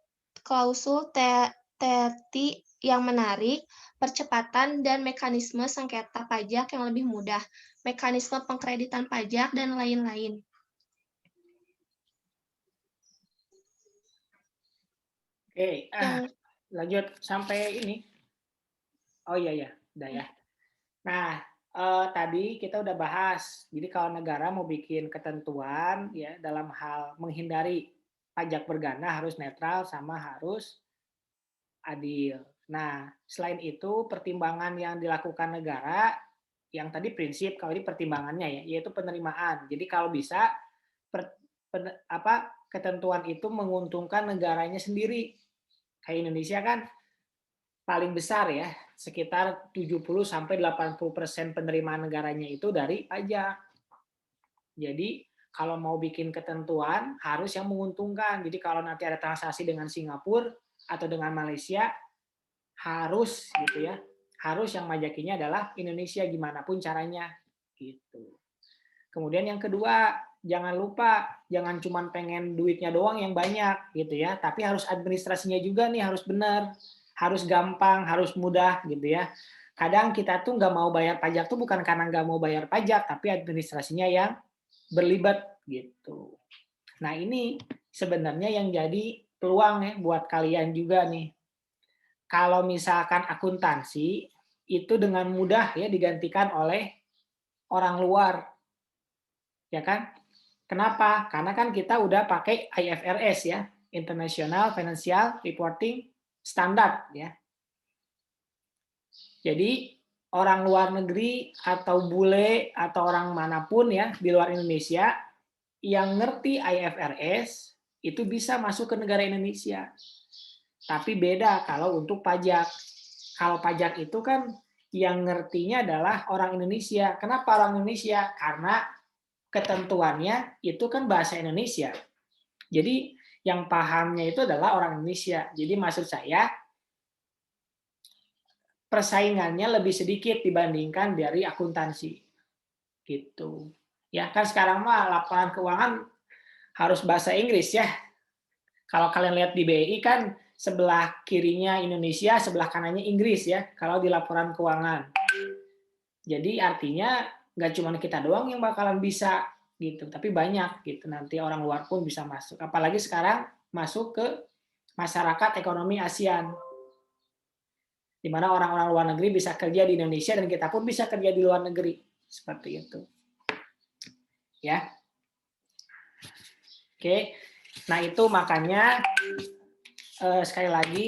30 yang menarik, percepatan dan mekanisme sengketa pajak yang lebih mudah, mekanisme pengkreditan pajak, dan lain-lain. Oke, lanjut sampai ini. Oh iya, udah ya. Nah, tadi kita udah bahas, jadi kalau negara mau bikin ketentuan ya dalam hal menghindari pajak bergana harus netral sama harus adil. Nah, selain itu pertimbangan yang dilakukan negara, yang tadi prinsip, kalau ini pertimbangannya ya, yaitu penerimaan. Jadi kalau bisa ketentuan itu menguntungkan negaranya sendiri. Kayak Indonesia kan paling besar ya, sekitar 70-80% penerimaan negaranya itu dari pajak. Jadi kalau mau bikin ketentuan harus yang menguntungkan. Jadi kalau nanti ada transaksi dengan Singapura atau dengan Malaysia, harus gitu ya, harus yang majakinya adalah Indonesia gimana pun caranya gitu. Kemudian yang kedua, jangan lupa jangan cuma pengen duitnya doang yang banyak gitu ya, tapi harus administrasinya juga nih harus benar, harus gampang, harus mudah gitu ya. Kadang kita tuh nggak mau bayar pajak tuh bukan karena nggak mau bayar pajak, tapi administrasinya yang berlibat gitu. Nah ini sebenarnya yang jadi peluang ya buat kalian juga nih. kalau misalkan akuntansi itu dengan mudah ya digantikan oleh orang luar, ya kan? Kenapa? Karena kan kita udah pakai IFRS ya, International Financial Reporting Standard ya. Jadi orang luar negeri atau bule atau orang manapun ya di luar Indonesia yang ngerti IFRS itu bisa masuk ke negara Indonesia. Tapi beda kalau untuk pajak. Kalau pajak itu kan yang ngertinya adalah orang Indonesia. Kenapa orang Indonesia? Karena ketentuannya itu kan bahasa Indonesia. Jadi yang pahamnya itu adalah orang Indonesia. Jadi maksud saya persaingannya lebih sedikit dibandingkan dari akuntansi. Gitu. Ya kan sekarang mah laporan keuangan harus bahasa Inggris ya. Kalau kalian lihat di BI kan sebelah kirinya Indonesia, sebelah kanannya Inggris ya kalau di laporan keuangan. Jadi artinya nggak cuma kita doang yang bakalan bisa gitu, tapi banyak gitu, nanti orang luar pun bisa masuk. Apalagi sekarang masuk ke masyarakat ekonomi ASEAN, di mana orang-orang luar negeri bisa kerja di Indonesia dan kita pun bisa kerja di luar negeri, seperti itu. Ya, oke. Nah itu makanya sekali lagi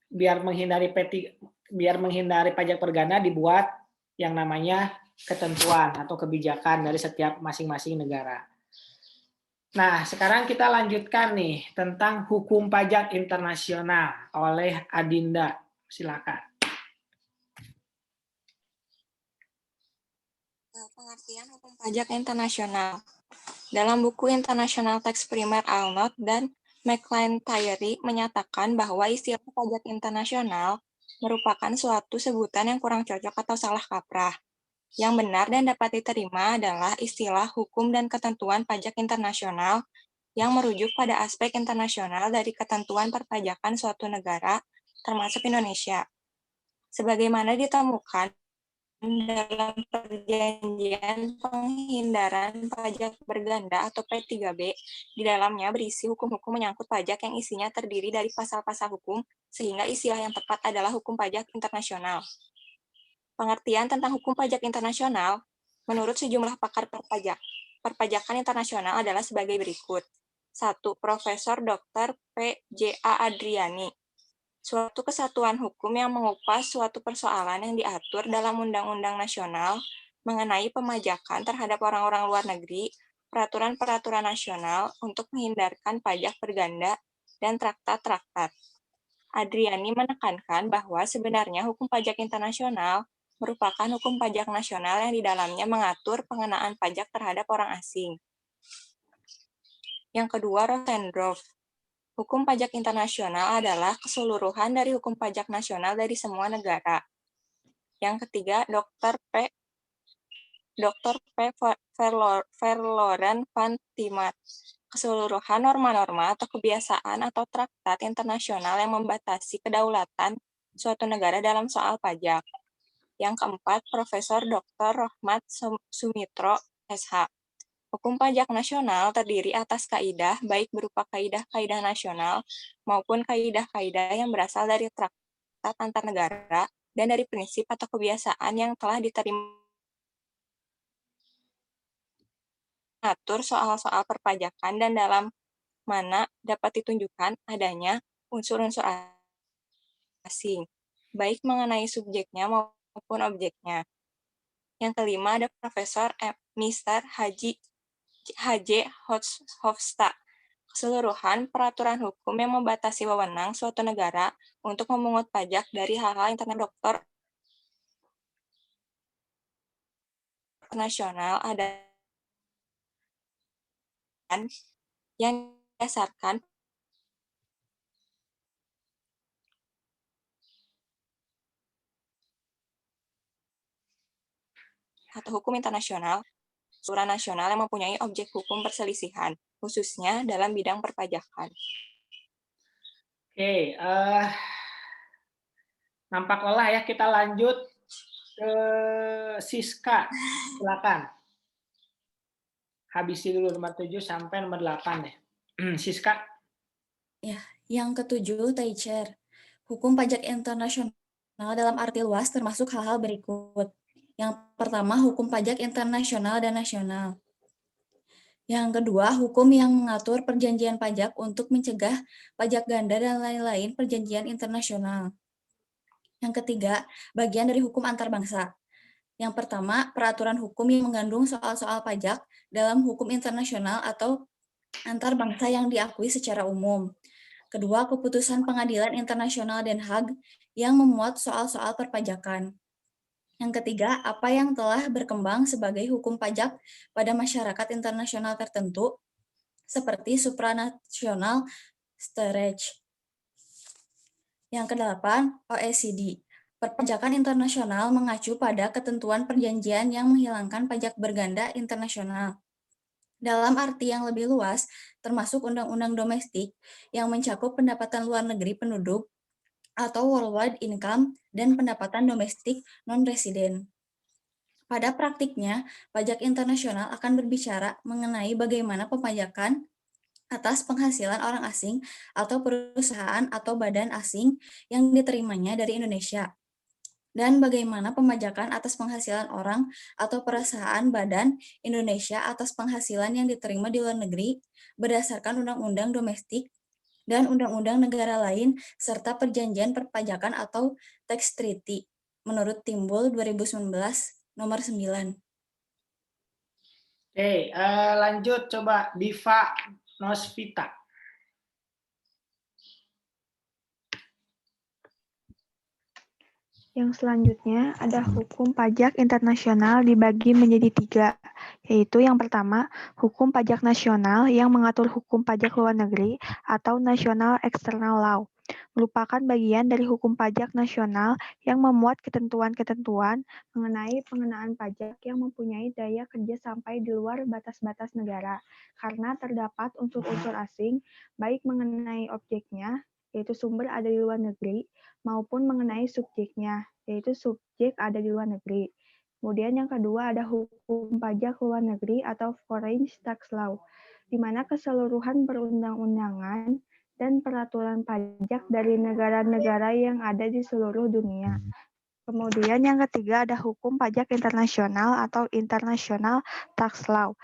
biar menghindari pajak berganda dibuat yang namanya ketentuan atau kebijakan dari setiap masing-masing negara. Nah, sekarang kita lanjutkan nih tentang hukum pajak internasional oleh Adinda. Silakan. Pengertian hukum pajak internasional. Dalam buku International Tax Primer Arnold dan McIntyre menyatakan bahwa istilah pajak internasional merupakan suatu sebutan yang kurang cocok atau salah kaprah. Yang benar dan dapat diterima adalah istilah hukum dan ketentuan pajak internasional yang merujuk pada aspek internasional dari ketentuan perpajakan suatu negara, termasuk Indonesia. Sebagaimana ditemukan dalam perjanjian penghindaran pajak berganda atau P3B, di dalamnya berisi hukum-hukum menyangkut pajak yang isinya terdiri dari pasal-pasal hukum, sehingga istilah yang tepat adalah hukum pajak internasional. Pengertian tentang hukum pajak internasional, menurut sejumlah pakar perpajakan internasional adalah sebagai berikut. 1. Profesor Dr. P.J.A. Adriani. Suatu kesatuan hukum yang mengupas suatu persoalan yang diatur dalam undang-undang nasional mengenai pemajakan terhadap orang-orang luar negeri, peraturan-peraturan nasional untuk menghindarkan pajak berganda, dan traktat-traktat. Adriani menekankan bahwa sebenarnya hukum pajak internasional merupakan hukum pajak nasional yang di dalamnya mengatur pengenaan pajak terhadap orang asing. Yang kedua, Rosendorff. Hukum pajak internasional adalah keseluruhan dari hukum pajak nasional dari semua negara. Yang ketiga, Dr. P. Verloren van Diemt. Keseluruhan norma-norma atau kebiasaan atau traktat internasional yang membatasi kedaulatan suatu negara dalam soal pajak. Yang keempat, Profesor Dr. Rohmat Sumitro, SH. Hukum pajak nasional terdiri atas kaidah, baik berupa kaidah-kaidah nasional maupun kaidah-kaidah yang berasal dari traktat antar negara dan dari prinsip atau kebiasaan yang telah diterima mengatur soal-soal perpajakan dan dalam mana dapat ditunjukkan adanya unsur-unsur asing, baik mengenai subjeknya maupun objeknya. Yang kelima ada Profesor Mr. H.J. Hofstad. Keseluruhan peraturan hukum yang membatasi wewenang suatu negara untuk memungut pajak dari hal-hal internasional ada yang didasarkan atau hukum internasional, aturan nasional yang mempunyai objek hukum perselisihan, khususnya dalam bidang perpajakan. Oke, nampak lelah ya, kita lanjut ke Siska, silakan. Habisi dulu nomor 7 sampai nomor 8 deh. Siska. Ya, yang ketujuh, teacher. Hukum pajak internasional dalam arti luas termasuk hal-hal berikut. Yang pertama, hukum pajak internasional dan nasional. Yang kedua, hukum yang mengatur perjanjian pajak untuk mencegah pajak ganda dan lain-lain perjanjian internasional. Yang ketiga, bagian dari hukum antar bangsa. Yang pertama, peraturan hukum yang mengandung soal-soal pajak dalam hukum internasional atau antar bangsa yang diakui secara umum. Kedua, keputusan Pengadilan Internasional Den Haag yang memuat soal-soal perpajakan. Yang ketiga, apa yang telah berkembang sebagai hukum pajak pada masyarakat internasional tertentu, seperti supranational storage. Yang kedelapan, OECD. Perpajakan internasional mengacu pada ketentuan perjanjian yang menghilangkan pajak berganda internasional. Dalam arti yang lebih luas, termasuk undang-undang domestik yang mencakup pendapatan luar negeri penduduk atau worldwide income dan pendapatan domestik non-resident. Pada praktiknya, pajak internasional akan berbicara mengenai bagaimana pemajakan atas penghasilan orang asing atau perusahaan atau badan asing yang diterimanya dari Indonesia, dan bagaimana pemajakan atas penghasilan orang atau perusahaan badan Indonesia atas penghasilan yang diterima di luar negeri berdasarkan undang-undang domestik dan undang-undang negara lain serta perjanjian perpajakan atau tax treaty menurut Timbul 2019 nomor 9. Oke, lanjut coba Diva Nosvita. Yang selanjutnya ada hukum pajak internasional dibagi menjadi 3, yaitu yang pertama, hukum pajak nasional yang mengatur hukum pajak luar negeri atau National External Law, merupakan bagian dari hukum pajak nasional yang memuat ketentuan-ketentuan mengenai pengenaan pajak yang mempunyai daya kerja sampai di luar batas-batas negara, karena terdapat unsur-unsur asing, baik mengenai objeknya, yaitu sumber ada di luar negeri, maupun mengenai subjeknya, yaitu subjek ada di luar negeri. Kemudian yang kedua ada hukum pajak luar negeri atau foreign tax law, di mana keseluruhan perundang-undangan dan peraturan pajak dari negara-negara yang ada di seluruh dunia. Kemudian yang ketiga ada hukum pajak internasional atau international tax law.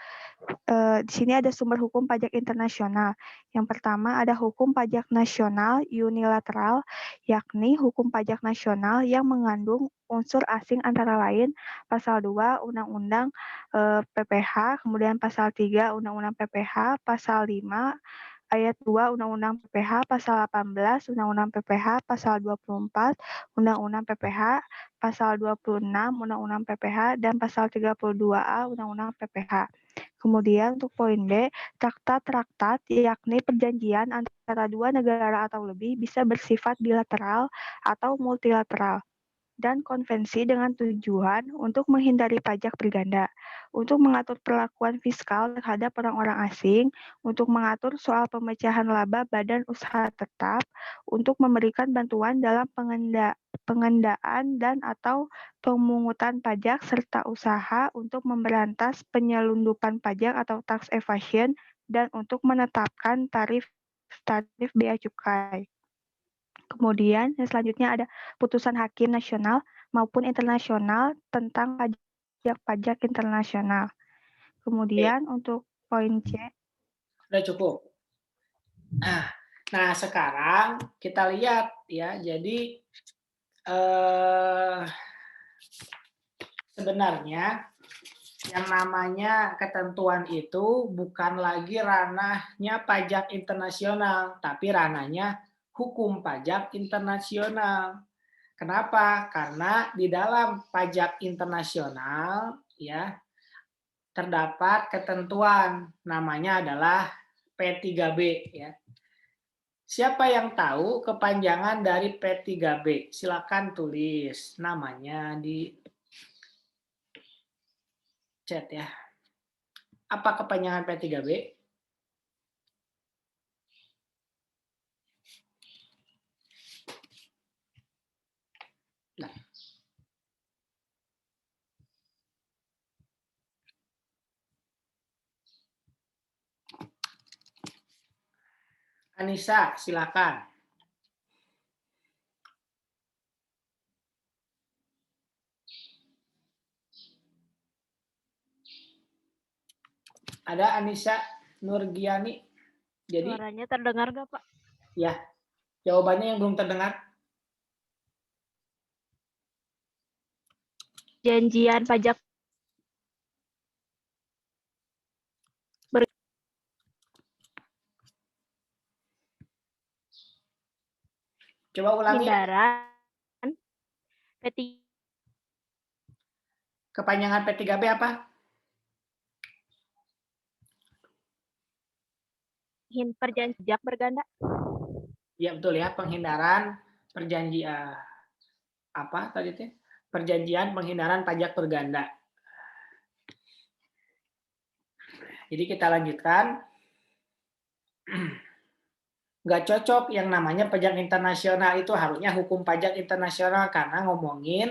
Di sini ada sumber hukum pajak internasional. Yang pertama ada hukum pajak nasional unilateral, yakni hukum pajak nasional yang mengandung unsur asing antara lain pasal 2 Undang-Undang PPH, kemudian pasal 3 Undang-Undang PPH, pasal 5 Ayat 2 Undang-Undang PPH, Pasal 18 Undang-Undang PPH, Pasal 24 Undang-Undang PPH, Pasal 26 Undang-Undang PPH, dan Pasal 32A Undang-Undang PPH. Kemudian untuk poin B, traktat-traktat yakni perjanjian antara dua negara atau lebih bisa bersifat bilateral atau multilateral, dan konvensi dengan tujuan untuk menghindari pajak berganda, untuk mengatur perlakuan fiskal terhadap orang-orang asing, untuk mengatur soal pemecahan laba badan usaha tetap, untuk memberikan bantuan dalam pengendaan dan atau pemungutan pajak serta usaha untuk memberantas penyelundupan pajak atau tax evasion, dan untuk menetapkan tarif bea cukai. Kemudian yang selanjutnya ada putusan hakim nasional maupun internasional tentang pajak internasional. Kemudian untuk poin C. Sudah cukup. Nah sekarang kita lihat ya, jadi sebenarnya yang namanya ketentuan itu bukan lagi ranahnya pajak internasional, tapi ranahnya hukum pajak internasional. Kenapa? Karena di dalam pajak internasional ya terdapat ketentuan namanya adalah P3B ya. Siapa yang tahu kepanjangan dari P3B? Silakan tulis namanya di chat ya. Apa kepanjangan P3B? Nah. Anissa, silakan. Ada Anissa Nurgiani. Jadi Suaranya terdengar nggak, Pak? ya, jawabannya yang belum terdengar. Janjian pajak Coba ulangi. berhindaran P3 Kepanjangan P3B apa? perjanjian pajak berganda. Ya betul ya, penghindaran perjanjian apa tadi teh? Perjanjian penghindaran pajak berganda. Jadi kita lanjutkan. Nggak cocok yang namanya pajak internasional, itu harusnya hukum pajak internasional karena ngomongin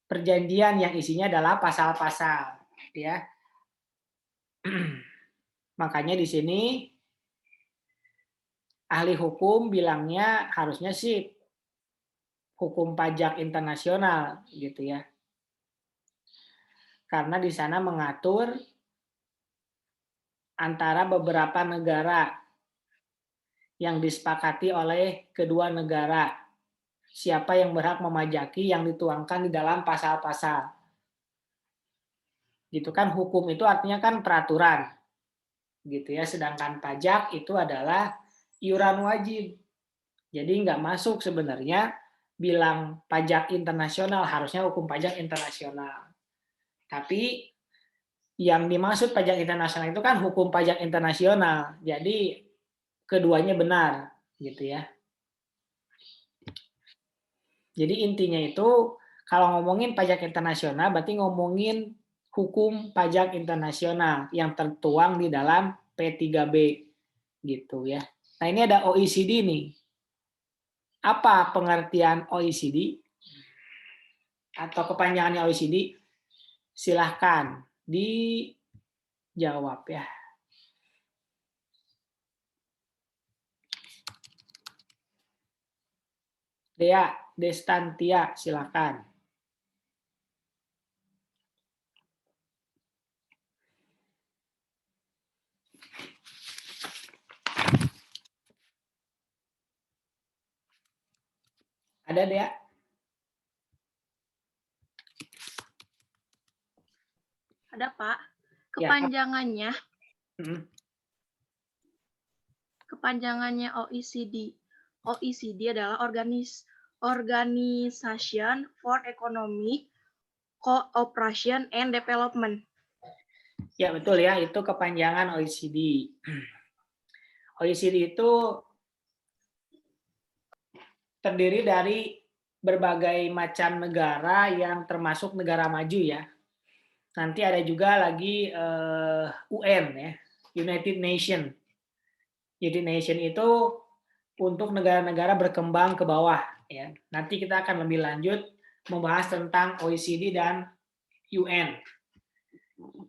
perjanjian yang isinya adalah pasal-pasal, ya. Makanya di sini ahli hukum bilangnya harusnya sih hukum pajak internasional gitu ya. Karena di sana mengatur antara beberapa negara yang disepakati oleh kedua negara. Siapa yang berhak memajaki yang dituangkan di dalam pasal-pasal. Gitu kan, hukum itu artinya kan peraturan. Gitu ya, sedangkan pajak itu adalah iuran wajib. Jadi nggak masuk sebenarnya bilang pajak internasional, harusnya hukum pajak internasional. Tapi yang dimaksud pajak internasional itu kan hukum pajak internasional. Jadi keduanya benar, gitu ya. Jadi intinya itu kalau ngomongin pajak internasional berarti ngomongin hukum pajak internasional yang tertuang di dalam P3B gitu ya. Nah, ini ada OECD nih. Apa pengertian OECD? Atau kepanjangannya OECD? Silahkan dijawab ya. Dea Destantia, silakan. Ada Dea? Ada, Pak. Ya. Kepanjangannya OECD. OECD adalah Organization for Economic Cooperation and Development. Ya betul ya, itu kepanjangan OECD. OECD itu terdiri dari berbagai macam negara yang termasuk negara maju ya. Nanti ada juga lagi UN ya, United Nation. United Nation itu untuk negara-negara berkembang ke bawah ya. Nanti kita akan lebih lanjut membahas tentang OECD dan UN.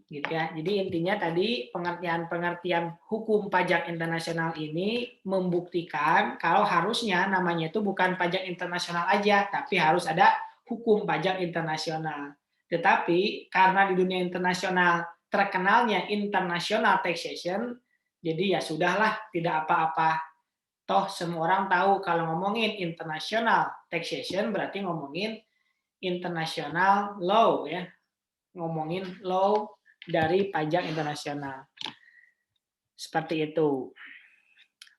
Gitu ya. Jadi intinya tadi pengertian hukum pajak internasional ini membuktikan kalau harusnya namanya itu bukan pajak internasional aja, tapi harus ada hukum pajak internasional. Tetapi karena di dunia internasional terkenalnya international taxation, jadi ya sudahlah, tidak apa-apa. Toh semua orang tahu kalau ngomongin international taxation berarti ngomongin international law ya. Ngomongin law dari pajak internasional. Seperti itu.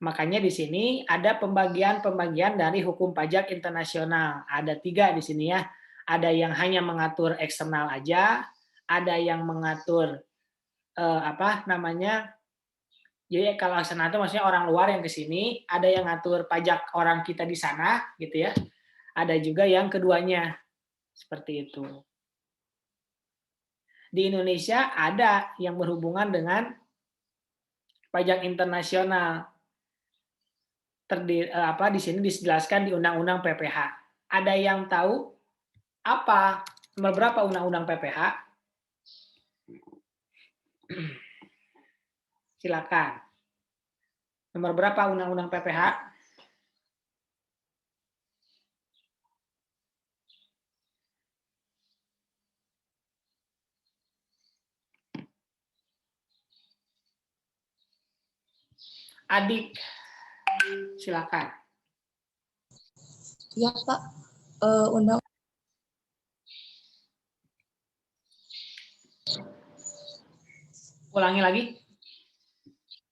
Makanya di sini ada pembagian-pembagian dari hukum pajak internasional. Ada 3 di sini ya. Ada yang hanya mengatur eksternal aja, ada yang mengatur jadi kalau eksternal itu maksudnya orang luar yang ke sini, ada yang ngatur pajak orang kita di sana gitu ya. Ada juga yang keduanya. Seperti itu. Di Indonesia ada yang berhubungan dengan pajak internasional. Di sini dijelaskan di Undang-Undang PPH. Ada yang tahu apa nomor berapa Undang-Undang PPH? Silakan. Nomor berapa Undang-Undang PPH? Adik, silakan. Ya, Pak. Undang Ulangi lagi.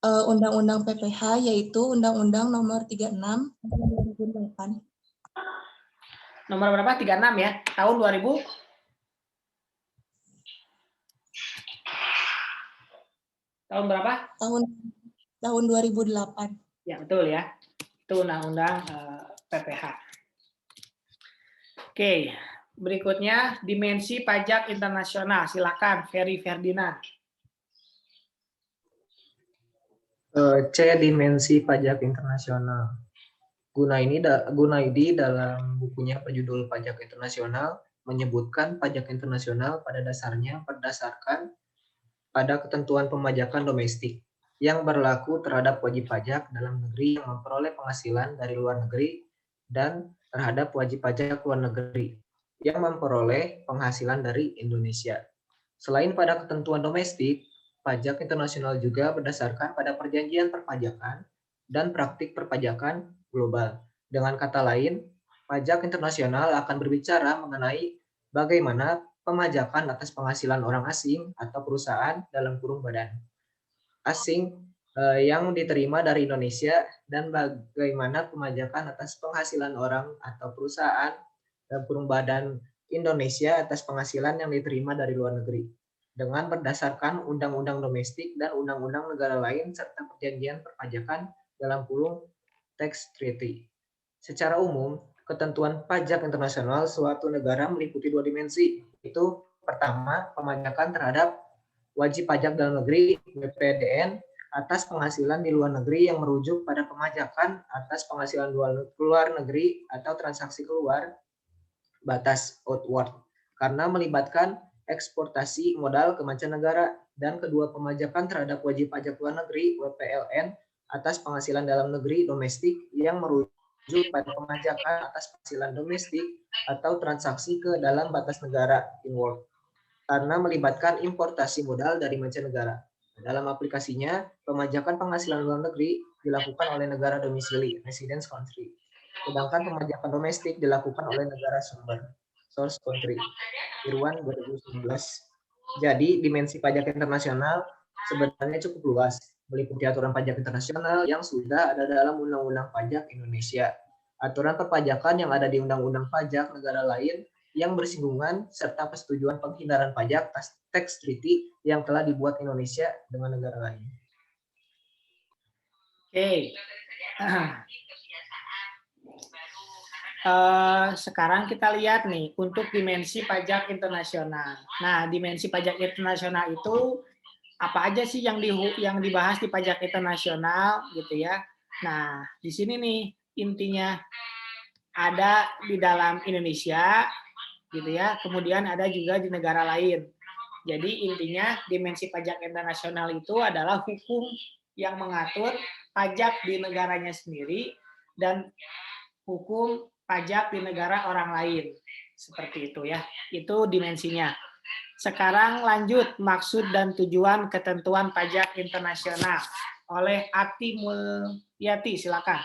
Undang-Undang PPH yaitu Undang-Undang Nomor 36 Tahun 2008. Nomor berapa? 36 ya? Tahun 2000? Tahun berapa? Tahun 2008. Ya, betul ya. Itu Undang-Undang PPH. Oke, berikutnya dimensi pajak internasional. Silakan, Ferry Ferdinand. C. Dimensi pajak internasional. Gunaidi dalam bukunya berjudul Pajak Internasional menyebutkan pajak internasional pada dasarnya berdasarkan pada ketentuan pemajakan domestik yang berlaku terhadap wajib pajak dalam negeri yang memperoleh penghasilan dari luar negeri dan terhadap wajib pajak luar negeri yang memperoleh penghasilan dari Indonesia. Selain pada ketentuan domestik, pajak internasional juga berdasarkan pada perjanjian perpajakan dan praktik perpajakan global. Dengan kata lain, pajak internasional akan berbicara mengenai bagaimana pemajakan atas penghasilan orang asing atau perusahaan dalam kurung badan asing yang diterima dari Indonesia dan bagaimana pemajakan atas penghasilan orang atau perusahaan dalam kurung badan Indonesia atas penghasilan yang diterima dari luar negeri dengan berdasarkan undang-undang domestik dan undang-undang negara lain serta perjanjian perpajakan dalam kurung tax treaty. Secara umum, ketentuan pajak internasional suatu negara meliputi dua dimensi, yaitu pertama, pemajakan terhadap wajib pajak dalam negeri (WPDN) atas penghasilan di luar negeri yang merujuk pada pemajakan atas penghasilan luar negeri atau transaksi keluar batas outward, karena melibatkan eksportasi modal ke mancanegara, dan kedua, pemajakan terhadap wajib pajak luar negeri (WPLN) atas penghasilan dalam negeri domestik yang merujuk pada pemajakan atas penghasilan domestik atau transaksi ke dalam batas negara inward, karena melibatkan importasi modal dari mancanegara. Dalam aplikasinya, pemajakan penghasilan luar negeri dilakukan oleh negara domisili (residence country), sedangkan pemajakan domestik dilakukan oleh negara sumber (source country). Irwan 2019. Jadi, dimensi pajak internasional sebenarnya cukup luas, meliputi aturan pajak internasional yang sudah ada dalam Undang-Undang Pajak Indonesia, aturan perpajakan yang ada di Undang-Undang Pajak negara lain yang bersinggungan, serta persetujuan penghindaran pajak tax treaty yang telah dibuat Indonesia dengan negara lain. Oke. Sekarang kita lihat nih untuk dimensi pajak internasional. Nah, dimensi pajak internasional itu apa aja sih yang dibahas di pajak internasional gitu ya. Nah, di sini nih intinya ada di dalam Indonesia gitu ya, kemudian ada juga di negara lain. Jadi intinya dimensi pajak internasional itu adalah hukum yang mengatur pajak di negaranya sendiri dan hukum pajak di negara orang lain. Seperti itu ya. Itu dimensinya. Sekarang lanjut maksud dan tujuan ketentuan pajak internasional oleh Ati Mulyati. Silakan.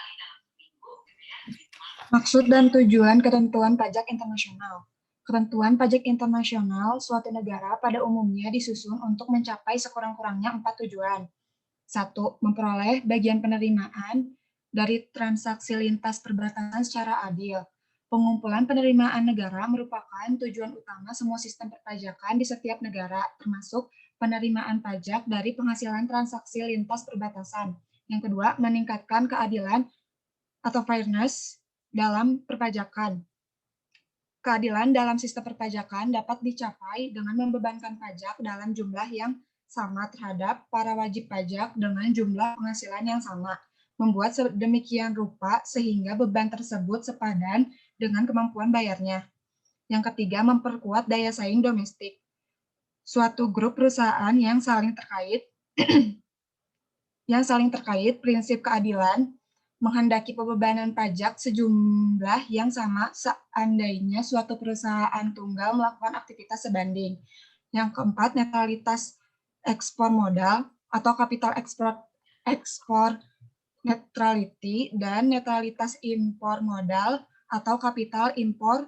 Maksud dan tujuan ketentuan pajak internasional. Ketentuan pajak internasional suatu negara pada umumnya disusun untuk mencapai sekurang-kurangnya 4 tujuan. 1. Memperoleh bagian penerimaan dari transaksi lintas perbatasan secara adil. Pengumpulan penerimaan negara merupakan tujuan utama semua sistem perpajakan di setiap negara, termasuk penerimaan pajak dari penghasilan transaksi lintas perbatasan. Yang kedua, meningkatkan keadilan atau fairness dalam perpajakan. Keadilan dalam sistem perpajakan dapat dicapai dengan membebankan pajak dalam jumlah yang sama terhadap para wajib pajak dengan jumlah penghasilan yang sama, membuat sedemikian rupa sehingga beban tersebut sepadan dengan kemampuan bayarnya. Yang ketiga, memperkuat daya saing domestik. Suatu grup perusahaan yang saling terkait prinsip keadilan menghendaki pembebanan pajak sejumlah yang sama seandainya suatu perusahaan tunggal melakukan aktivitas sebanding. Yang keempat, netralitas ekspor modal atau capital export neutrality dan netralitas impor modal atau capital import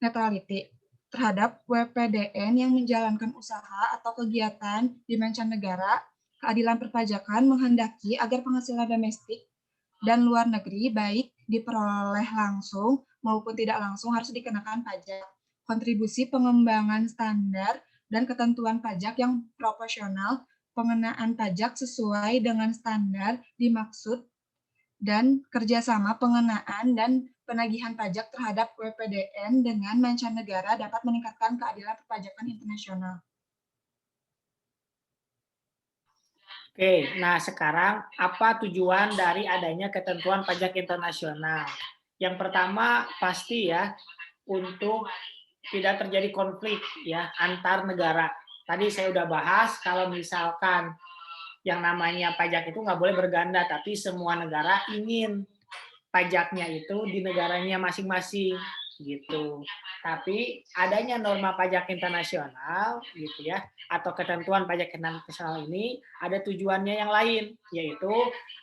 neutrality terhadap WPDN yang menjalankan usaha atau kegiatan di mancanegara. Keadilan perpajakan menghendaki agar penghasilan domestik dan luar negeri baik diperoleh langsung maupun tidak langsung harus dikenakan pajak. Kontribusi pengembangan standar dan ketentuan pajak yang proporsional, pengenaan pajak sesuai dengan standar dimaksud, dan kerjasama pengenaan dan penagihan pajak terhadap WPDN dengan mancanegara dapat meningkatkan keadilan perpajakan internasional. Oke, nah sekarang apa tujuan dari adanya ketentuan pajak internasional? Yang pertama pasti ya untuk tidak terjadi konflik ya antar negara. Tadi saya udah bahas kalau misalkan yang namanya pajak itu nggak boleh berganda, tapi semua negara ingin pajaknya itu di negaranya masing-masing gitu. Tapi adanya norma pajak internasional gitu ya atau ketentuan pajak internasional ini ada tujuannya yang lain, yaitu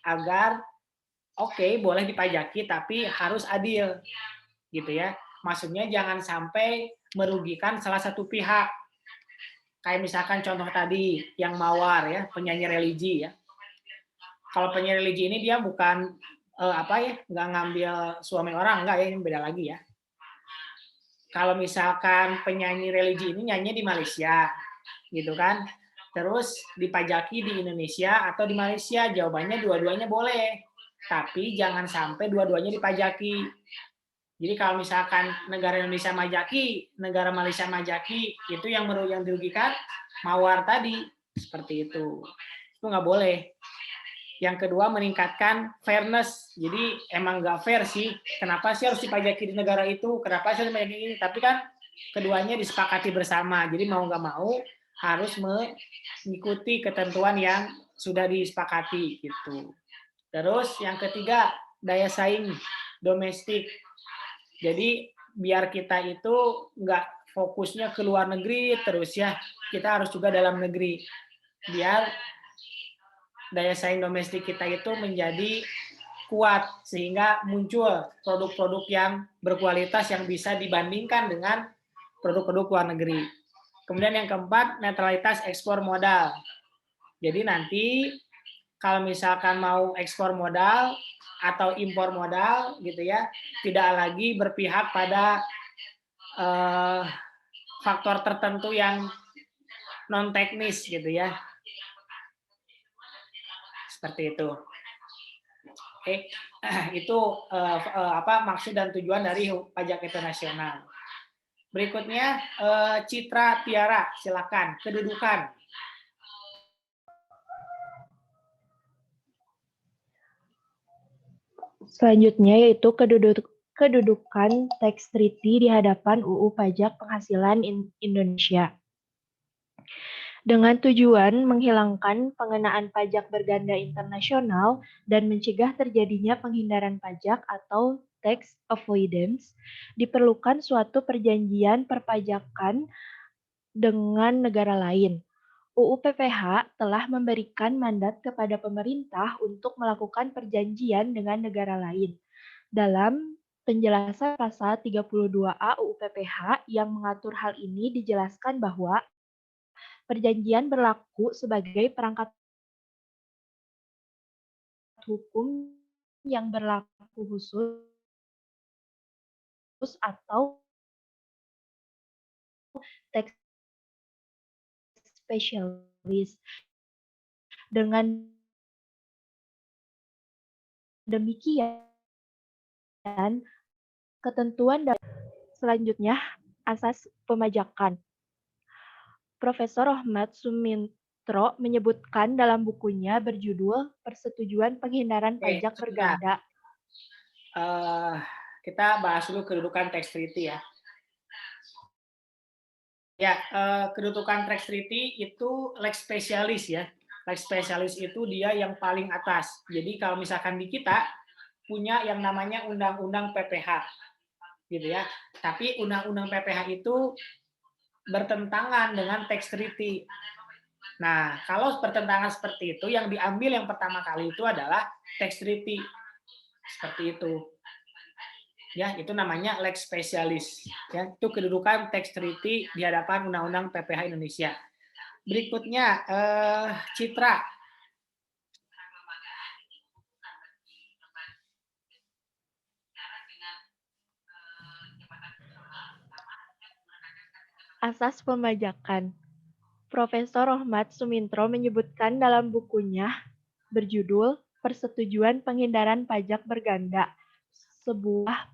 agar boleh dipajaki tapi harus adil gitu ya. Maksudnya jangan sampai merugikan salah satu pihak. Kayak misalkan contoh tadi yang Mawar ya, penyanyi religi ya. Kalau penyanyi religi ini dia bukan nggak ngambil suami orang, enggak ya, ini beda lagi ya. Kalau misalkan penyanyi religi ini nyanyi di Malaysia, gitu kan, terus dipajaki di Indonesia atau di Malaysia, jawabannya dua-duanya boleh, tapi jangan sampai dua-duanya dipajaki. Jadi kalau misalkan negara Indonesia majaki, negara Malaysia majaki, itu yang dirugikan Mawar tadi, seperti itu. Itu nggak boleh. Yang kedua, meningkatkan fairness. Jadi emang nggak fair sih. Kenapa sih harus dipajaki di negara itu? Kenapa sih harus dipajaki ini? Tapi kan keduanya disepakati bersama. Jadi mau nggak mau harus mengikuti ketentuan yang sudah disepakati gitu. Terus yang ketiga, daya saing domestik. Jadi biar kita itu nggak fokusnya ke luar negeri terus ya. Kita harus juga dalam negeri. Biar daya saing domestik kita itu menjadi kuat sehingga muncul produk-produk yang berkualitas yang bisa dibandingkan dengan produk-produk luar negeri. Kemudian yang keempat, netralitas ekspor modal. Jadi nanti kalau misalkan mau ekspor modal atau impor modal gitu ya, tidak lagi berpihak pada faktor tertentu yang non teknis gitu ya. Seperti itu. Itu maksud dan tujuan dari pajak internasional. Berikutnya Citra Tiara, silakan. Kedudukan. Selanjutnya yaitu kedudukan tax treaty di hadapan UU Pajak Penghasilan Indonesia. Dengan tujuan menghilangkan pengenaan pajak berganda internasional dan mencegah terjadinya penghindaran pajak atau tax avoidance, diperlukan suatu perjanjian perpajakan dengan negara lain. UU PPH telah memberikan mandat kepada pemerintah untuk melakukan perjanjian dengan negara lain. Dalam penjelasan pasal 32A UU PPH yang mengatur hal ini dijelaskan bahwa perjanjian berlaku sebagai perangkat hukum yang berlaku khusus atau tax specialist. Dengan demikian, ketentuan selanjutnya asas pemajakan. Profesor Ahmad Sumintro menyebutkan dalam bukunya berjudul Persetujuan Penghindaran Pajak Berganda. Kita bahas dulu kedudukan tax treaty ya. Ya, kedudukan tax treaty itu lex specialis ya. Lex specialis itu dia yang paling atas. Jadi kalau misalkan di kita punya yang namanya Undang-Undang PPH, gitu ya. Tapi Undang-Undang PPH itu bertentangan dengan tax treaty. Nah, kalau pertentangan seperti itu, yang diambil yang pertama kali itu adalah tax treaty. Seperti itu. Ya, itu namanya lex specialis. Ya, itu kedudukan tax treaty di hadapan Undang-Undang PPH Indonesia. Berikutnya, Citra. Asas pemajakan. Profesor Rohmat Sumintro menyebutkan dalam bukunya berjudul Persetujuan Penghindaran Pajak Berganda, sebuah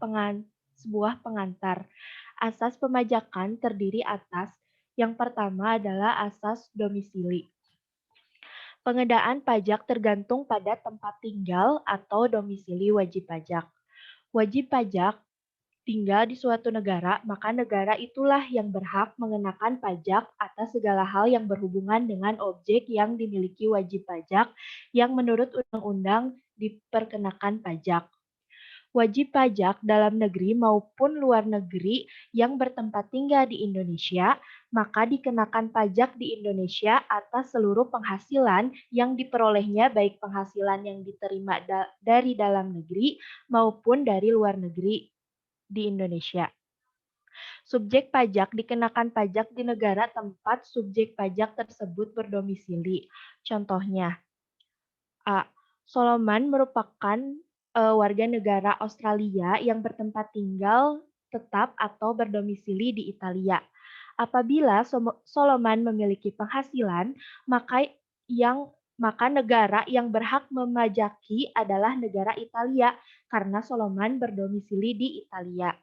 pengantar. Asas pemajakan terdiri atas yang pertama adalah asas domisili. Pengenaan pajak tergantung pada tempat tinggal atau domisili wajib pajak. Wajib pajak tinggal di suatu negara, maka negara itulah yang berhak mengenakan pajak atas segala hal yang berhubungan dengan objek yang dimiliki wajib pajak yang menurut undang-undang diperkenakan pajak. Wajib pajak dalam negeri maupun luar negeri yang bertempat tinggal di Indonesia, maka dikenakan pajak di Indonesia atas seluruh penghasilan yang diperolehnya, baik penghasilan yang diterima dari dalam negeri maupun dari luar negeri di Indonesia. Subjek pajak dikenakan pajak di negara tempat subjek pajak tersebut berdomisili. Contohnya, A. Solomon merupakan warga negara Australia yang bertempat tinggal tetap atau berdomisili di Italia. Apabila Solomon memiliki penghasilan, maka negara yang berhak memajaki adalah negara Italia karena Solomon berdomisili di Italia.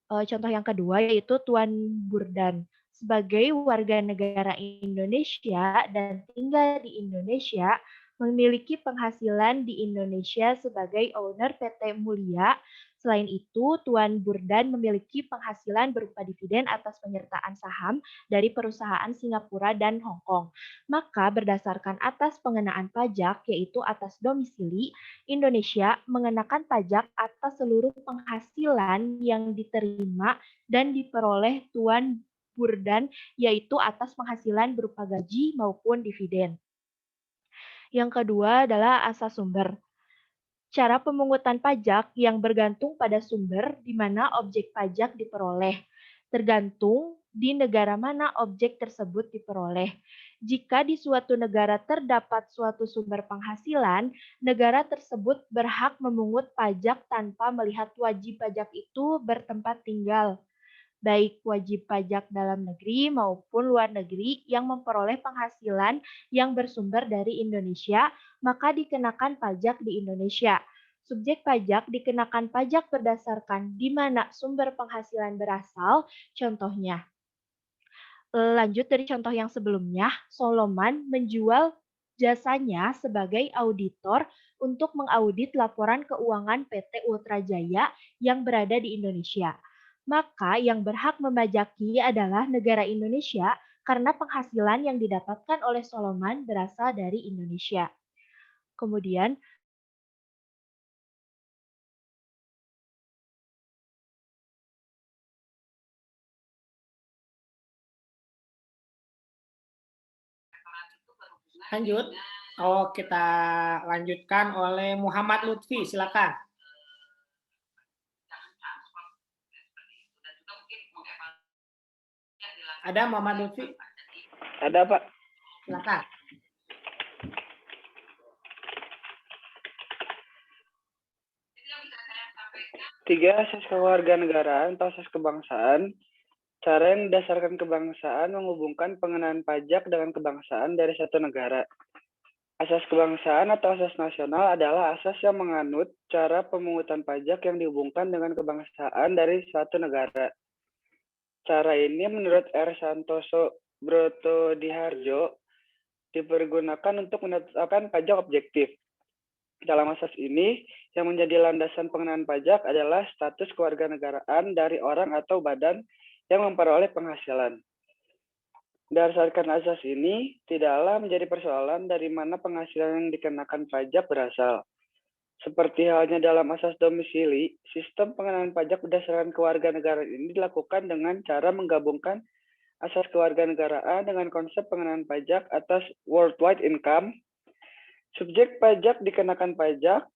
Contoh yang kedua yaitu Tuan Burdan. Sebagai warga negara Indonesia dan tinggal di Indonesia, memiliki penghasilan di Indonesia sebagai owner PT Mulia. Selain itu, Tuan Burdan memiliki penghasilan berupa dividen atas penyertaan saham dari perusahaan Singapura dan Hong Kong. Maka berdasarkan atas pengenaan pajak, yaitu atas domisili, Indonesia mengenakan pajak atas seluruh penghasilan yang diterima dan diperoleh Tuan Burdan, yaitu atas penghasilan berupa gaji maupun dividen. Yang kedua adalah asas sumber. Cara pemungutan pajak yang bergantung pada sumber di mana objek pajak diperoleh, tergantung di negara mana objek tersebut diperoleh. Jika di suatu negara terdapat suatu sumber penghasilan, negara tersebut berhak memungut pajak tanpa melihat wajib pajak itu bertempat tinggal, baik wajib pajak dalam negeri maupun luar negeri yang memperoleh penghasilan yang bersumber dari Indonesia, maka dikenakan pajak di Indonesia. Subjek pajak dikenakan pajak berdasarkan di mana sumber penghasilan berasal. Contohnya, lanjut dari contoh yang sebelumnya, Solomon menjual jasanya sebagai auditor untuk mengaudit laporan keuangan PT Ultra Jaya yang berada di Indonesia. Maka yang berhak memajaki adalah negara Indonesia karena penghasilan yang didapatkan oleh Solomon berasal dari Indonesia. Kemudian, lanjut. Oh, kita lanjutkan oleh Muhammad Lutfi, silakan. Ada Muhammad Lutfi? Ada, Pak. Silakan. Tiga, asas kewarganegaraan atau asas kebangsaan. Cara yang didasarkan kebangsaan menghubungkan pengenaan pajak dengan kebangsaan dari satu negara. Asas kebangsaan atau asas nasional adalah asas yang menganut cara pemungutan pajak yang dihubungkan dengan kebangsaan dari suatu negara. Cara ini menurut R. Santoso Brotodiharjo dipergunakan untuk menetapkan pajak objektif. Dalam asas ini, yang menjadi landasan pengenaan pajak adalah status kewarganegaraan dari orang atau badan yang memperoleh penghasilan. Berdasarkan asas ini, tidaklah menjadi persoalan dari mana penghasilan yang dikenakan pajak berasal. Seperti halnya dalam asas domisili, sistem pengenaan pajak berdasarkan kewarganegaraan ini dilakukan dengan cara menggabungkan asas kewarganegaraan dengan konsep pengenaan pajak atas worldwide income. Subjek pajak dikenakan pajak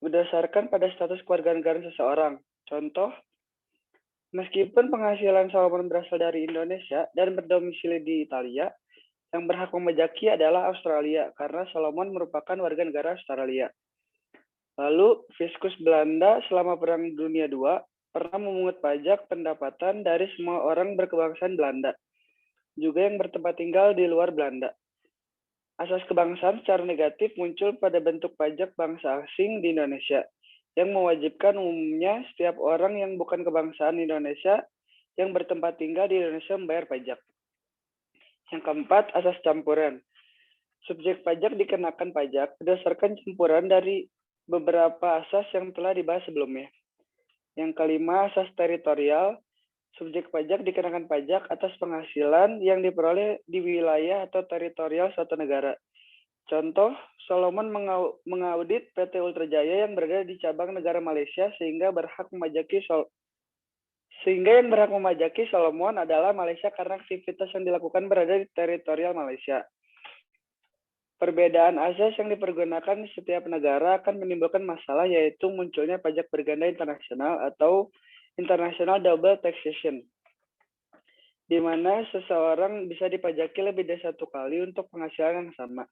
berdasarkan pada status kewarganegaraan seseorang. Contoh, meskipun penghasilan Solomon berasal dari Indonesia dan berdomisili di Italia, yang berhak memajaki adalah Australia karena Solomon merupakan warga negara Australia. Lalu, Fiskus Belanda selama Perang Dunia II pernah memungut pajak pendapatan dari semua orang berkebangsaan Belanda, juga yang bertempat tinggal di luar Belanda. Asas kebangsaan secara negatif muncul pada bentuk pajak bangsa asing di Indonesia, yang mewajibkan umumnya setiap orang yang bukan kebangsaan Indonesia yang bertempat tinggal di Indonesia membayar pajak. Yang keempat, asas campuran. Subjek pajak dikenakan pajak berdasarkan campuran dari beberapa asas yang telah dibahas sebelumnya. Yang kelima, asas teritorial. Subjek pajak dikenakan pajak atas penghasilan yang diperoleh di wilayah atau teritorial suatu negara. Contoh, Solomon mengaudit PT Ultrajaya yang berada di cabang negara Malaysia sehingga yang berhak memajaki Solomon adalah Malaysia karena aktivitas yang dilakukan berada di teritorial Malaysia. Perbedaan asas yang dipergunakan di setiap negara akan menimbulkan masalah, yaitu munculnya pajak berganda internasional atau international double taxation, di mana seseorang bisa dipajaki lebih dari satu kali untuk penghasilan yang sama.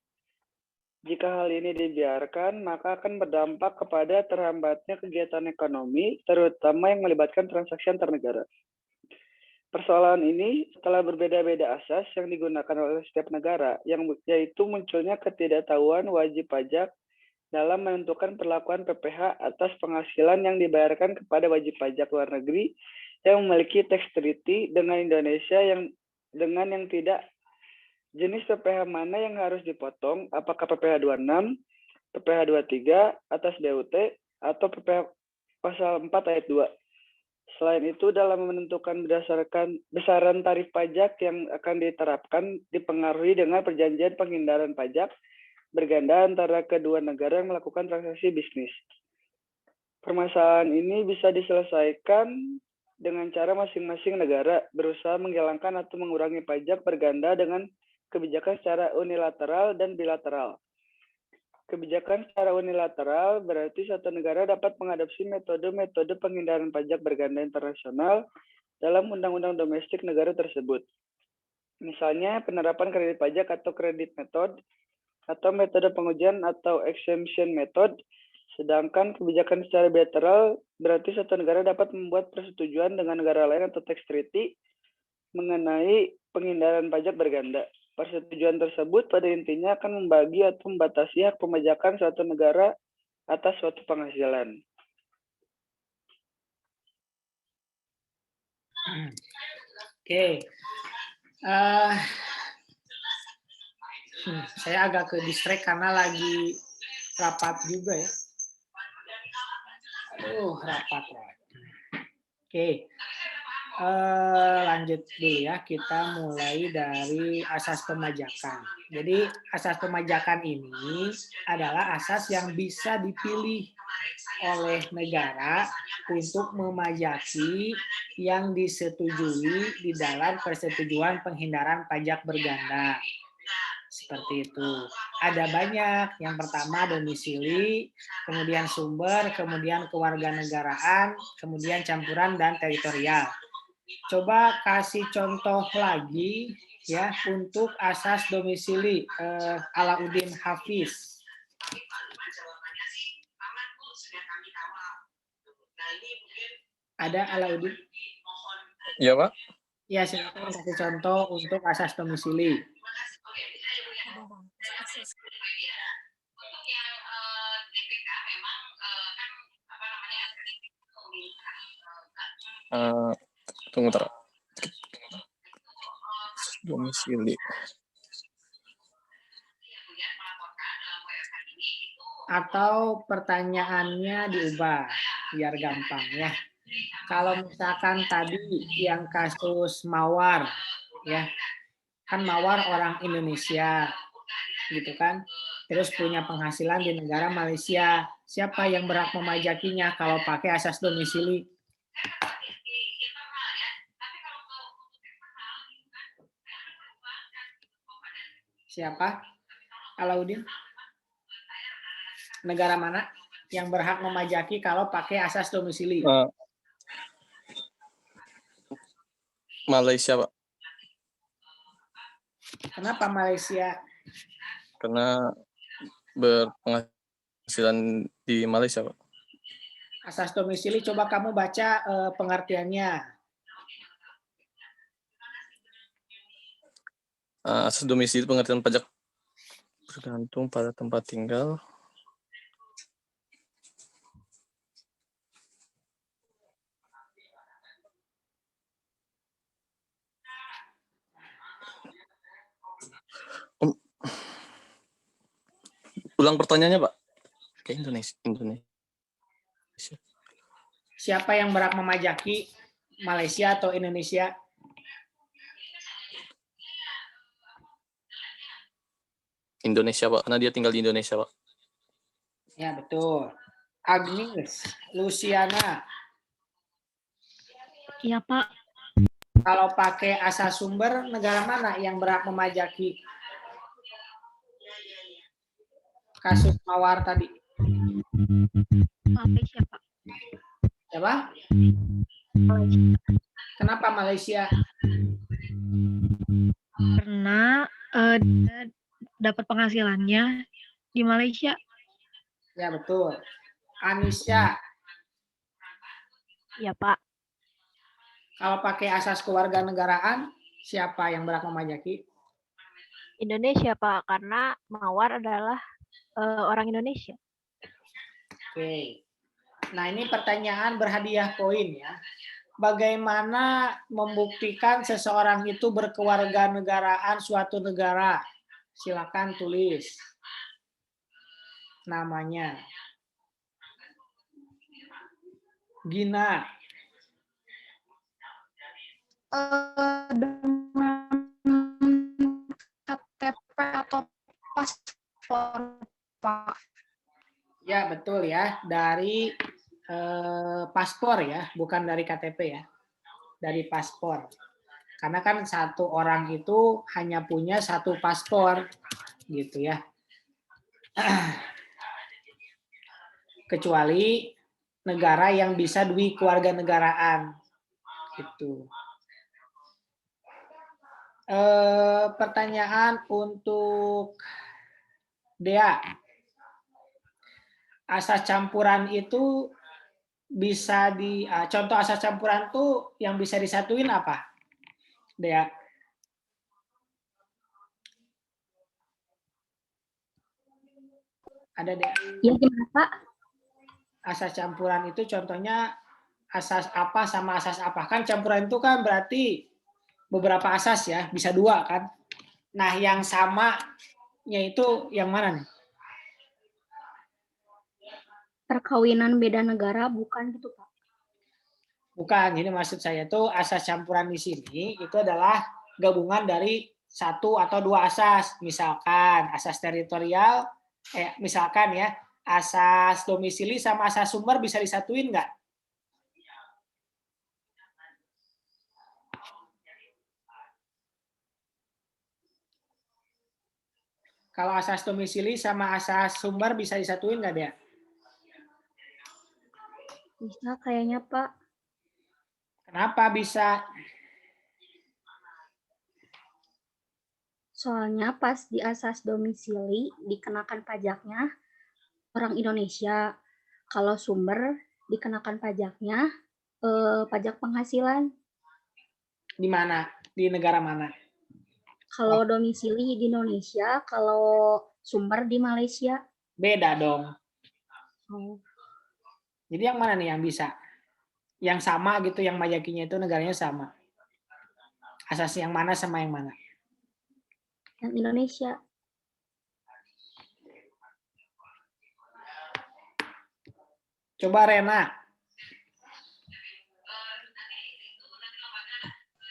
Jika hal ini dibiarkan, maka akan berdampak kepada terhambatnya kegiatan ekonomi, terutama yang melibatkan transaksi antar negara. Persoalan ini telah berbeda-beda asas yang digunakan oleh setiap negara, yaitu munculnya ketidaktahuan wajib pajak dalam menentukan perlakuan PPh atas penghasilan yang dibayarkan kepada wajib pajak luar negeri yang memiliki tax treaty dengan Indonesia yang tidak. Jenis PPh mana yang harus dipotong, apakah PPh 26, PPh 23 atas BUT, atau PPh pasal 4 ayat 2. Selain itu, dalam menentukan berdasarkan besaran tarif pajak yang akan diterapkan dipengaruhi dengan perjanjian penghindaran pajak berganda antara kedua negara yang melakukan transaksi bisnis. Permasalahan ini bisa diselesaikan dengan cara masing-masing negara berusaha menghilangkan atau mengurangi pajak berganda dengan kebijakan secara unilateral dan bilateral. Kebijakan secara unilateral berarti suatu negara dapat mengadopsi metode-metode penghindaran pajak berganda internasional dalam undang-undang domestik negara tersebut. Misalnya, penerapan kredit pajak atau kredit method, atau metode pengujian atau exemption method, sedangkan kebijakan secara bilateral berarti suatu negara dapat membuat persetujuan dengan negara lain atau tax treaty mengenai penghindaran pajak berganda. Persetujuan tersebut pada intinya akan membagi atau membatasi hak pemajakan suatu negara atas suatu penghasilan. Oke. Saya agak ke distract karena lagi rapat juga ya. Aduh, rapat. Oke. Lanjut dulu ya, kita mulai dari asas pemajakan. Jadi asas pemajakan ini adalah asas yang bisa dipilih oleh negara untuk memajaki yang disetujui di dalam persetujuan penghindaran pajak berganda. Seperti itu. Ada banyak. Yang pertama domisili, kemudian sumber, kemudian kewarganegaraan, kemudian campuran dan teritorial. Coba kasih contoh lagi ya untuk asas domisili Alauddin Hafiz. Ada Alauddin? Iya, Pak. Ya, silakan kasih contoh untuk asas domisili. Tunggu bentar. Domisili. Atau pertanyaannya diubah biar gampang ya. Kalau misalkan tadi yang kasus Mawar ya, kan Mawar orang Indonesia gitu kan, terus punya penghasilan di negara Malaysia, siapa yang berhak memajakinya kalau pakai asas domisili? Siapa? Alauddin? Negara mana yang berhak memajaki kalau pakai asas domisili? Malaysia, Pak. Kenapa Malaysia? Karena berpenghasilan di Malaysia, Pak. Asas domisili, coba kamu baca pengertiannya. Asas domisili pengertian pajak bergantung pada tempat tinggal. Ulang pertanyaannya, Pak. Ke Indonesia. Siapa yang berhak memajaki, Malaysia atau Indonesia? Indonesia, Pak. Karena dia tinggal di Indonesia, Pak. Ya, betul. Agnes, Luciana. Iya, Pak. Kalau pakai asas sumber, negara mana yang berhak memajaki? Kasus Mawar tadi. Malaysia, Pak. Siapa? Kenapa Malaysia? Karena dia dapat penghasilannya di Malaysia. Ya, betul. Anisya. Iya, Pak. Kalau pakai asas kewarganegaraan, siapa yang berhak memajaki? Indonesia, Pak. Karena Mawar adalah orang Indonesia. Oke. Nah, ini pertanyaan berhadiah poin ya. Bagaimana membuktikan seseorang itu berkewarganegaraan suatu negara? Silakan tulis namanya. Gina. Dengan KTP atau paspor, Pak. Ya, betul ya. Dari paspor ya, bukan dari KTP ya. Dari paspor. Karena kan satu orang itu hanya punya satu paspor, gitu ya. Kecuali negara yang bisa kewarganegaraan, gitu. Pertanyaan untuk Dea. Asas campuran itu bisa contoh asas campuran itu yang bisa disatuin apa? Dea. Ada Dea? Iya, gimana, Pak? Asas campuran itu contohnya asas apa sama asas apa? Kan campuran itu kan berarti beberapa asas ya, bisa dua kan? Nah, yang samanya itu yang mana nih? Perkawinan beda negara bukan gitu, Pak? Bukan, ini maksud saya tuh asas campuran di sini itu adalah gabungan dari satu atau dua asas. Misalkan asas teritorial, misalkan ya, asas domisili sama asas sumber bisa disatuin nggak? Kalau asas domisili sama asas sumber bisa disatuin nggak, Dea? Bisa kayaknya, Pak. Kenapa bisa? Soalnya pas di asas domisili dikenakan pajaknya orang Indonesia. Kalau sumber dikenakan pajaknya pajak penghasilan. Di mana? Di negara mana? Kalau domisili di Indonesia, kalau sumber di Malaysia. Beda dong. Oh. Jadi yang mana nih yang bisa? Yang sama gitu, yang majakinya itu negaranya sama. Asas yang mana sama yang mana? Yang Indonesia. Coba Rena.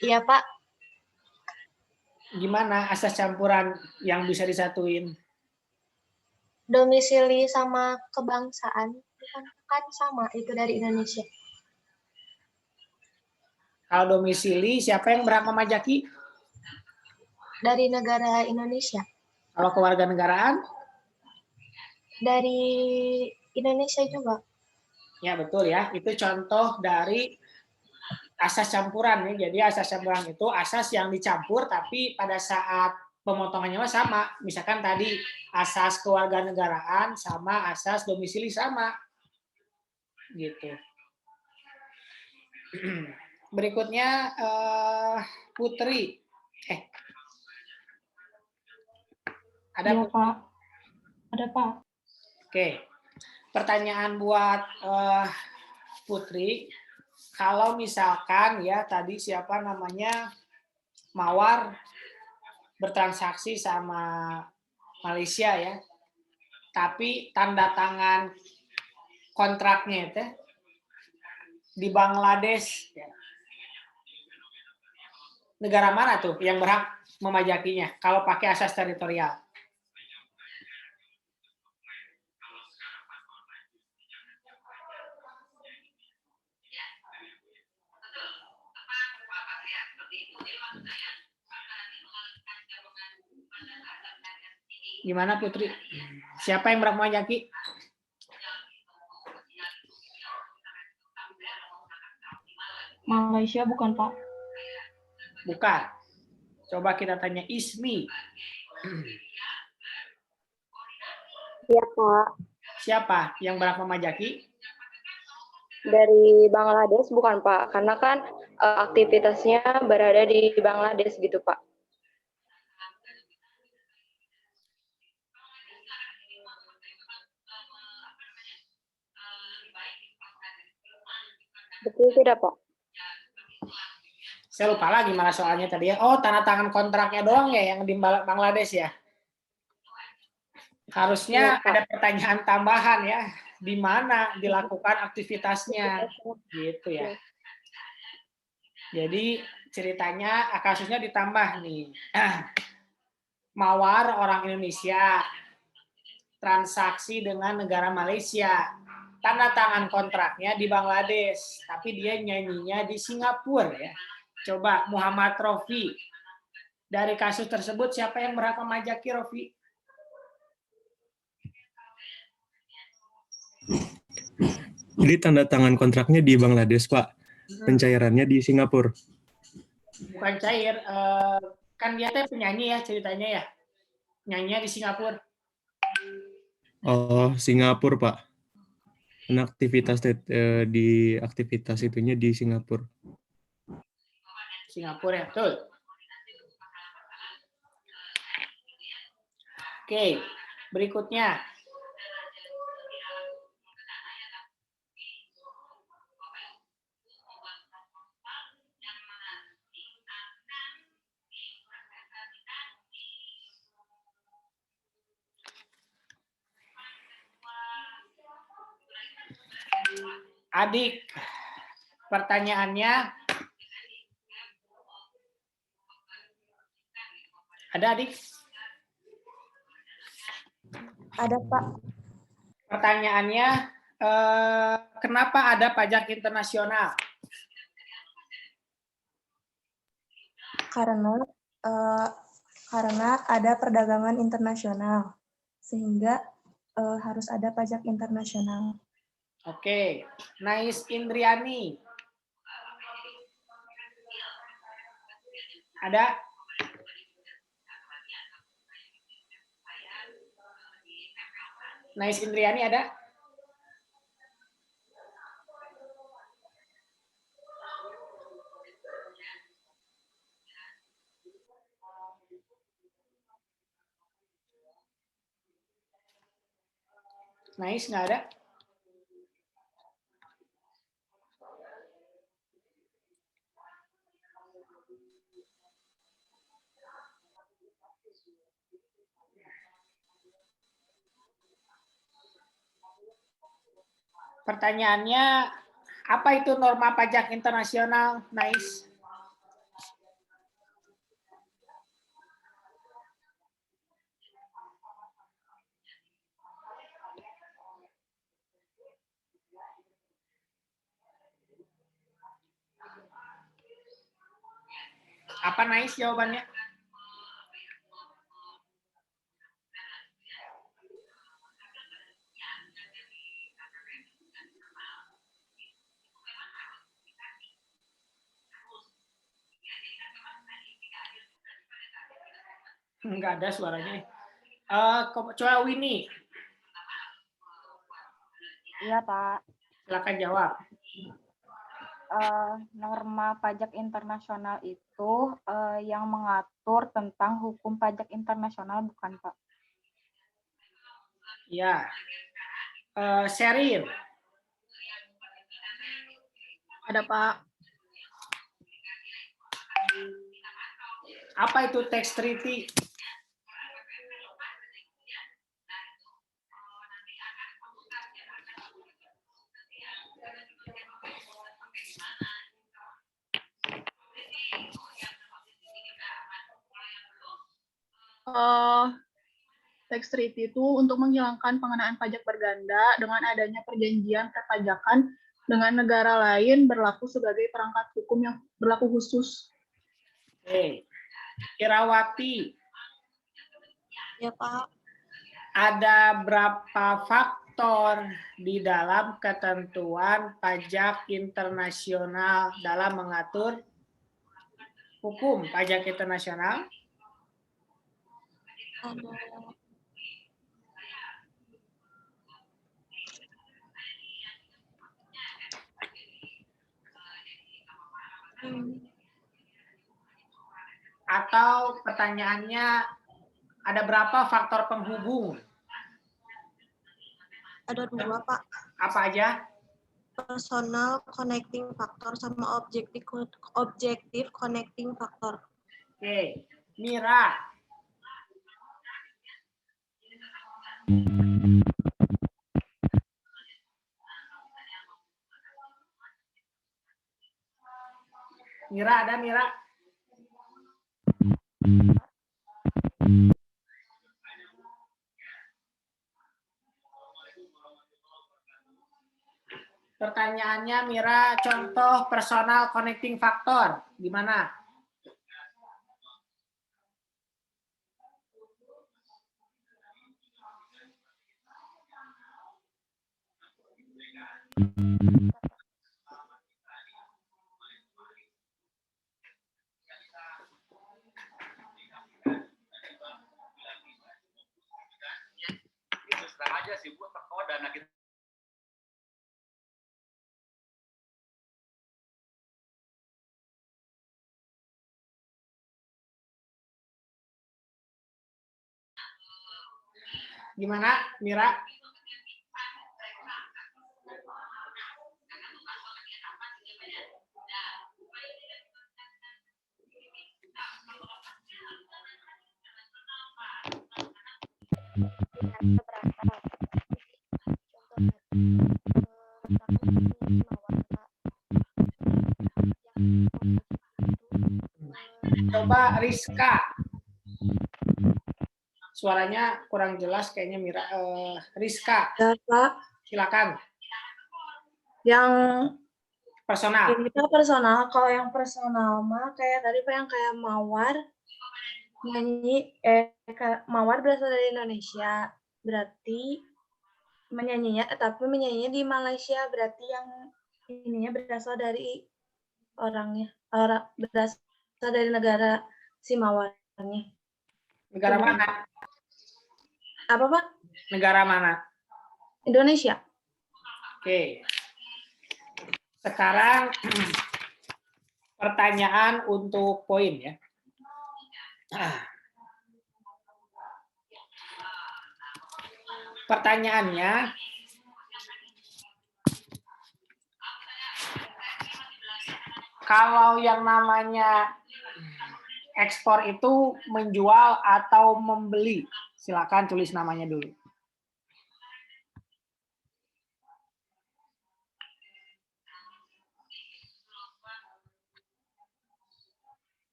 Iya, Pak. Gimana asas campuran yang bisa disatuin? Domisili sama kebangsaan kan sama itu dari Indonesia. Kalau domisili siapa yang berhak memajaki? Dari negara Indonesia. Kalau kewarganegaraan? Dari Indonesia juga. Ya, betul ya. Itu contoh dari asas campuran ya. Jadi asas campuran itu asas yang dicampur tapi pada saat pemotongannya sama. Misalkan tadi asas kewarganegaraan sama asas domisili sama. Gitu. Berikutnya Putri. Ada Iya, Putri? Pak. Ada, Pak. Oke. Pertanyaan buat Putri. Kalau misalkan ya tadi siapa namanya Mawar bertransaksi sama Malaysia ya. Tapi tanda tangan kontraknya itu di Bangladesh ya. Negara mana tuh yang berhak memajakinya kalau pakai asas teritorial? Gimana Putri? Siapa yang berhak memajaki? Malaysia bukan, Pak? Bukan. Coba kita tanya Ismi. Iya, Pak. Siapa yang berhak memajaki? Dari Bangladesh bukan, Pak? Karena kan aktivitasnya berada di Bangladesh gitu, Pak. Betul tidak, Pak? Saya lupa lagi malah soalnya tadi ya. Oh, tanda tangan kontraknya doang ya yang di Bangladesh ya. Harusnya ada pertanyaan tambahan ya. Di mana dilakukan aktivitasnya. Gitu ya. Jadi ceritanya kasusnya ditambah nih. Mawar orang Indonesia. Transaksi dengan negara Malaysia. Tanda tangan kontraknya di Bangladesh. Tapi dia nyanyinya di Singapura ya. Coba Muhammad Rofi. Dari kasus tersebut siapa yang berhak memajaki Rofi? Jadi tanda tangan kontraknya di Bangladesh, Pak. Pencairannya di Singapura. Bukan cair, kan dia teh penyanyi ya ceritanya ya. Nyanyinya di Singapura. Oh, Singapura, Pak. Dan aktivitas di aktivitas itunya di Singapura. Singapura ya, betul. Oke, berikutnya. Adik, pertanyaannya ada adik? Ada, Pak. Pertanyaannya, kenapa ada pajak internasional? Karena ada perdagangan internasional, sehingga harus ada pajak internasional. Oke, Nais Indriani. Ada? Nais Indriani ada? Nais nggak ada? Pertanyaannya, apa itu norma pajak internasional, Nais? Apa Nais jawabannya? Enggak ada suaranya. Coba Winnie, Iya, Pak. silakan jawab. Norma pajak internasional itu yang mengatur tentang hukum pajak internasional, bukan, Pak? Ya. Sheryl. Ada, Pak. Apa itu tax treaty? Tax treaty itu untuk menghilangkan pengenaan pajak berganda dengan adanya perjanjian perpajakan dengan negara lain berlaku sebagai perangkat hukum yang berlaku khusus. Oke. Irawati. Ya, Pak. Ada berapa faktor di dalam ketentuan pajak internasional dalam mengatur hukum pajak internasional? Atau pertanyaannya, ada berapa faktor penghubung? Ada 2, Pak. Apa aja? Personal connecting factor sama objektif connecting factor. Oke, Mira. Mira, ada Mira? Pertanyaannya Mira, contoh personal connecting factor gimana? Serang aja sih, buat dana kita. Gimana, Mira? Coba Rizka. Suaranya kurang jelas kayaknya Mira. Rizka. Ya, Pak. Silakan. Yang personal. Ini kan personal. Kalau yang personal mah kayak tadi Pak yang kayak Mawar nyanyi Mawar berasal dari Indonesia. Berarti tapi menyanyinya di Malaysia, berarti yang ininya berasal dari berasal dari negara si Mawarnya. Negara mana? Apa, Pak? Negara mana? Indonesia. Oke. Sekarang pertanyaan untuk poin ya. Pertanyaannya, kalau yang namanya ekspor itu menjual atau membeli, silakan tulis namanya dulu.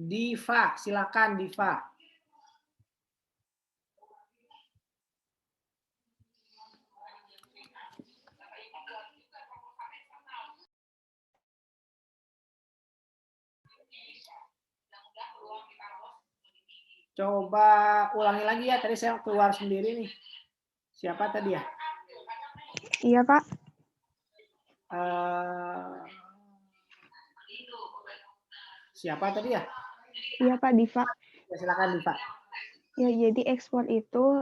Diva, silakan Diva. Coba ulangi lagi ya, tadi saya keluar sendiri nih. Siapa tadi ya? Iya, Pak. Siapa tadi ya? Iya, Pak, Diva. Ya, silakan Diva. Ya, jadi ekspor itu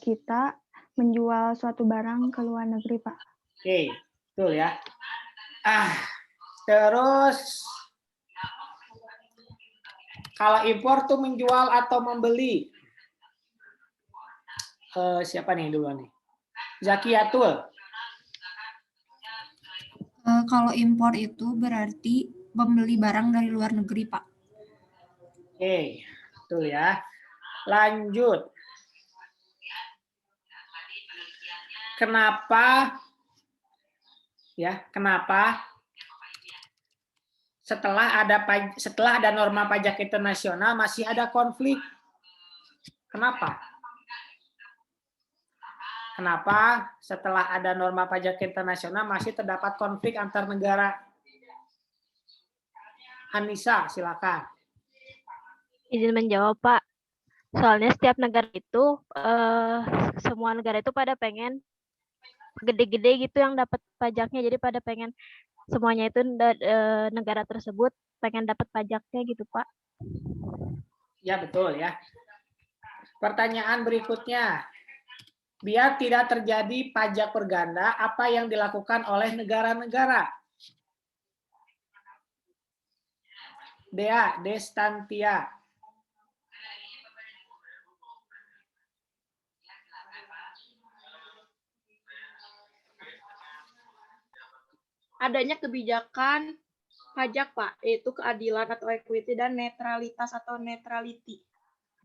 kita menjual suatu barang ke luar negeri, Pak. Oke, betul ya. Terus kalau impor tuh menjual atau membeli. Siapa nih dulu nih? Zakiatul. Kalau impor itu berarti membeli barang dari luar negeri, Pak. Oke, betul ya. Lanjut. Kenapa setelah ada norma pajak internasional masih ada konflik? Kenapa? Kenapa setelah ada norma pajak internasional masih terdapat konflik antar negara? Anissa, silakan. Izin menjawab, Pak. Soalnya setiap negara itu, semua negara itu pada pengen gede-gede gitu yang dapat pajaknya. Jadi pada pengen semuanya itu negara tersebut pengen dapat pajaknya gitu, Pak. Ya, betul ya. Pertanyaan berikutnya. Biar tidak terjadi pajak berganda, apa yang dilakukan oleh negara-negara? Dea, Destantia. Adanya kebijakan pajak, Pak, yaitu keadilan atau equity dan netralitas atau neutrality.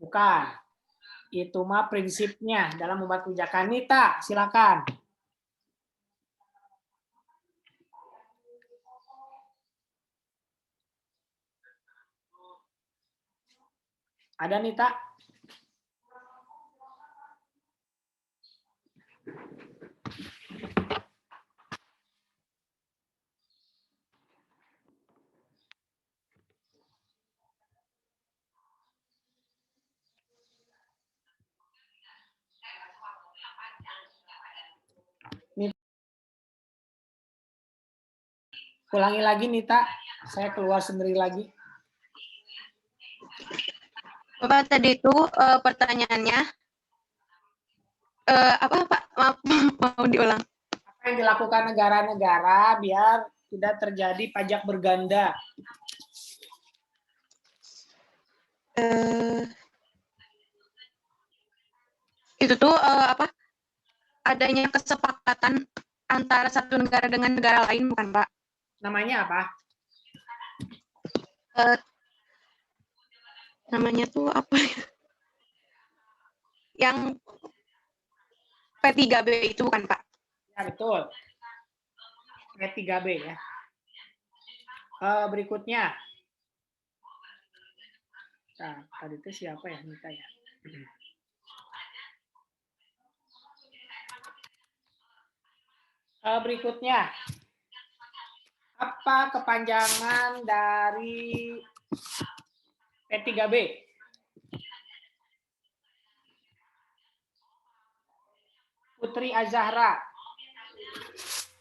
Bukan. Itu mah prinsipnya dalam membuat kebijakan. Nita, silakan. Ada Nita? Ulangi lagi Nita, saya keluar sendiri lagi. Bapak tadi itu pertanyaannya apa Pak? Maaf, mau diulang. Apa yang dilakukan negara-negara biar tidak terjadi pajak berganda? Itu tuh apa? Adanya kesepakatan antara satu negara dengan negara lain, bukan Pak? Namanya apa? Namanya tuh apa? Yang P3B itu bukan Pak? Ya, betul. P3B ya. Berikutnya. Nah, tadi itu siapa ya, Nita ya? Berikutnya. Apa kepanjangan dari P3B? Putri Azahra.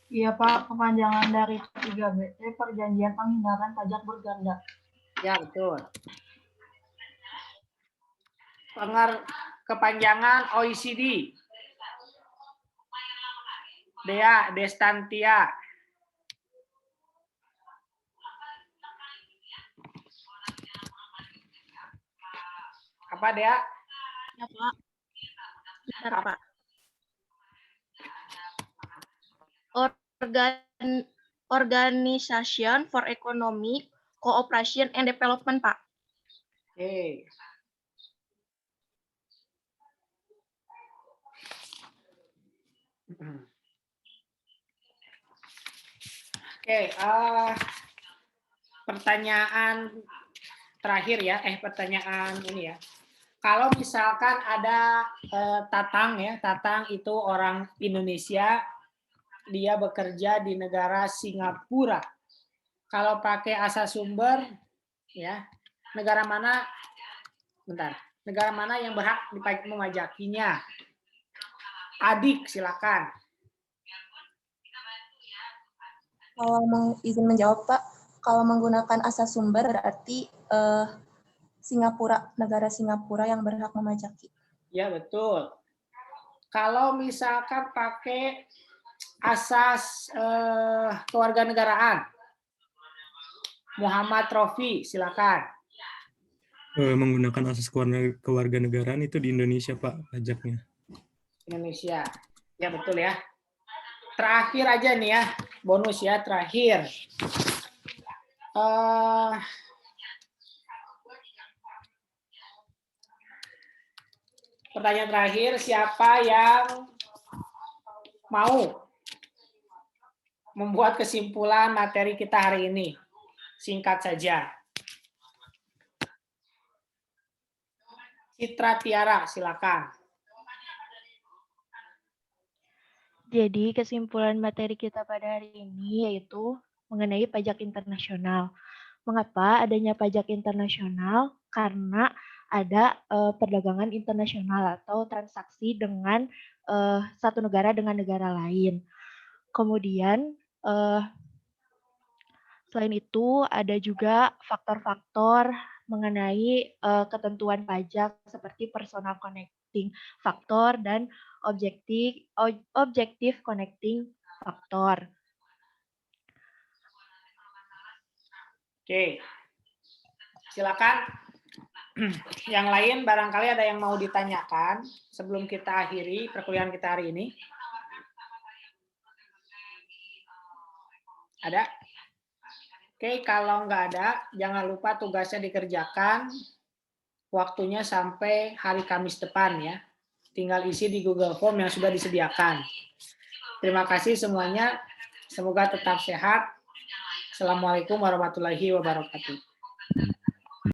Iya Pak, kepanjangan dari P3B, Perjanjian Penghindaran Pajak Berganda. Ya, betul. Kepanjangan OECD. Dea, Destantia. Apa, Dea? Ya, Pak. Bentar, Pak. Organization for Economic Cooperation and Development, Pak. Oke. Oke, pertanyaan terakhir ya, pertanyaan ini ya. Kalau misalkan ada Tatang ya, Tatang itu orang Indonesia, dia bekerja di negara Singapura. Kalau pakai asas sumber, ya, negara mana yang berhak memajakinya? Adik, silakan. Kalau izin menjawab, Pak, kalau menggunakan asas sumber berarti Singapura, negara Singapura yang berhak memajaki. Ya, betul. Kalau misalkan pakai asas kewarganegaraan, Muhammad Rofi, silakan. Menggunakan asas kewarganegaraan itu di Indonesia, Pak, pajaknya. Indonesia. Ya, betul ya. Terakhir aja nih ya, bonus ya, terakhir. Pertanyaan terakhir, siapa yang mau membuat kesimpulan materi kita hari ini? Singkat saja. Citra Tiara, silakan. Jadi kesimpulan materi kita pada hari ini yaitu mengenai pajak internasional. Mengapa adanya pajak internasional? Karena ada perdagangan internasional atau transaksi dengan satu negara dengan negara lain. Kemudian selain itu ada juga faktor-faktor mengenai ketentuan pajak seperti personal connecting factor dan objektif connecting factor. Oke, silakan. Yang lain barangkali ada yang mau ditanyakan sebelum kita akhiri perkuliahan kita hari ini. Ada? Oke, kalau nggak ada, jangan lupa tugasnya dikerjakan. Waktunya sampai hari Kamis depan ya. Tinggal isi di Google Form yang sudah disediakan. Terima kasih semuanya. Semoga tetap sehat. Assalamualaikum warahmatullahi wabarakatuh.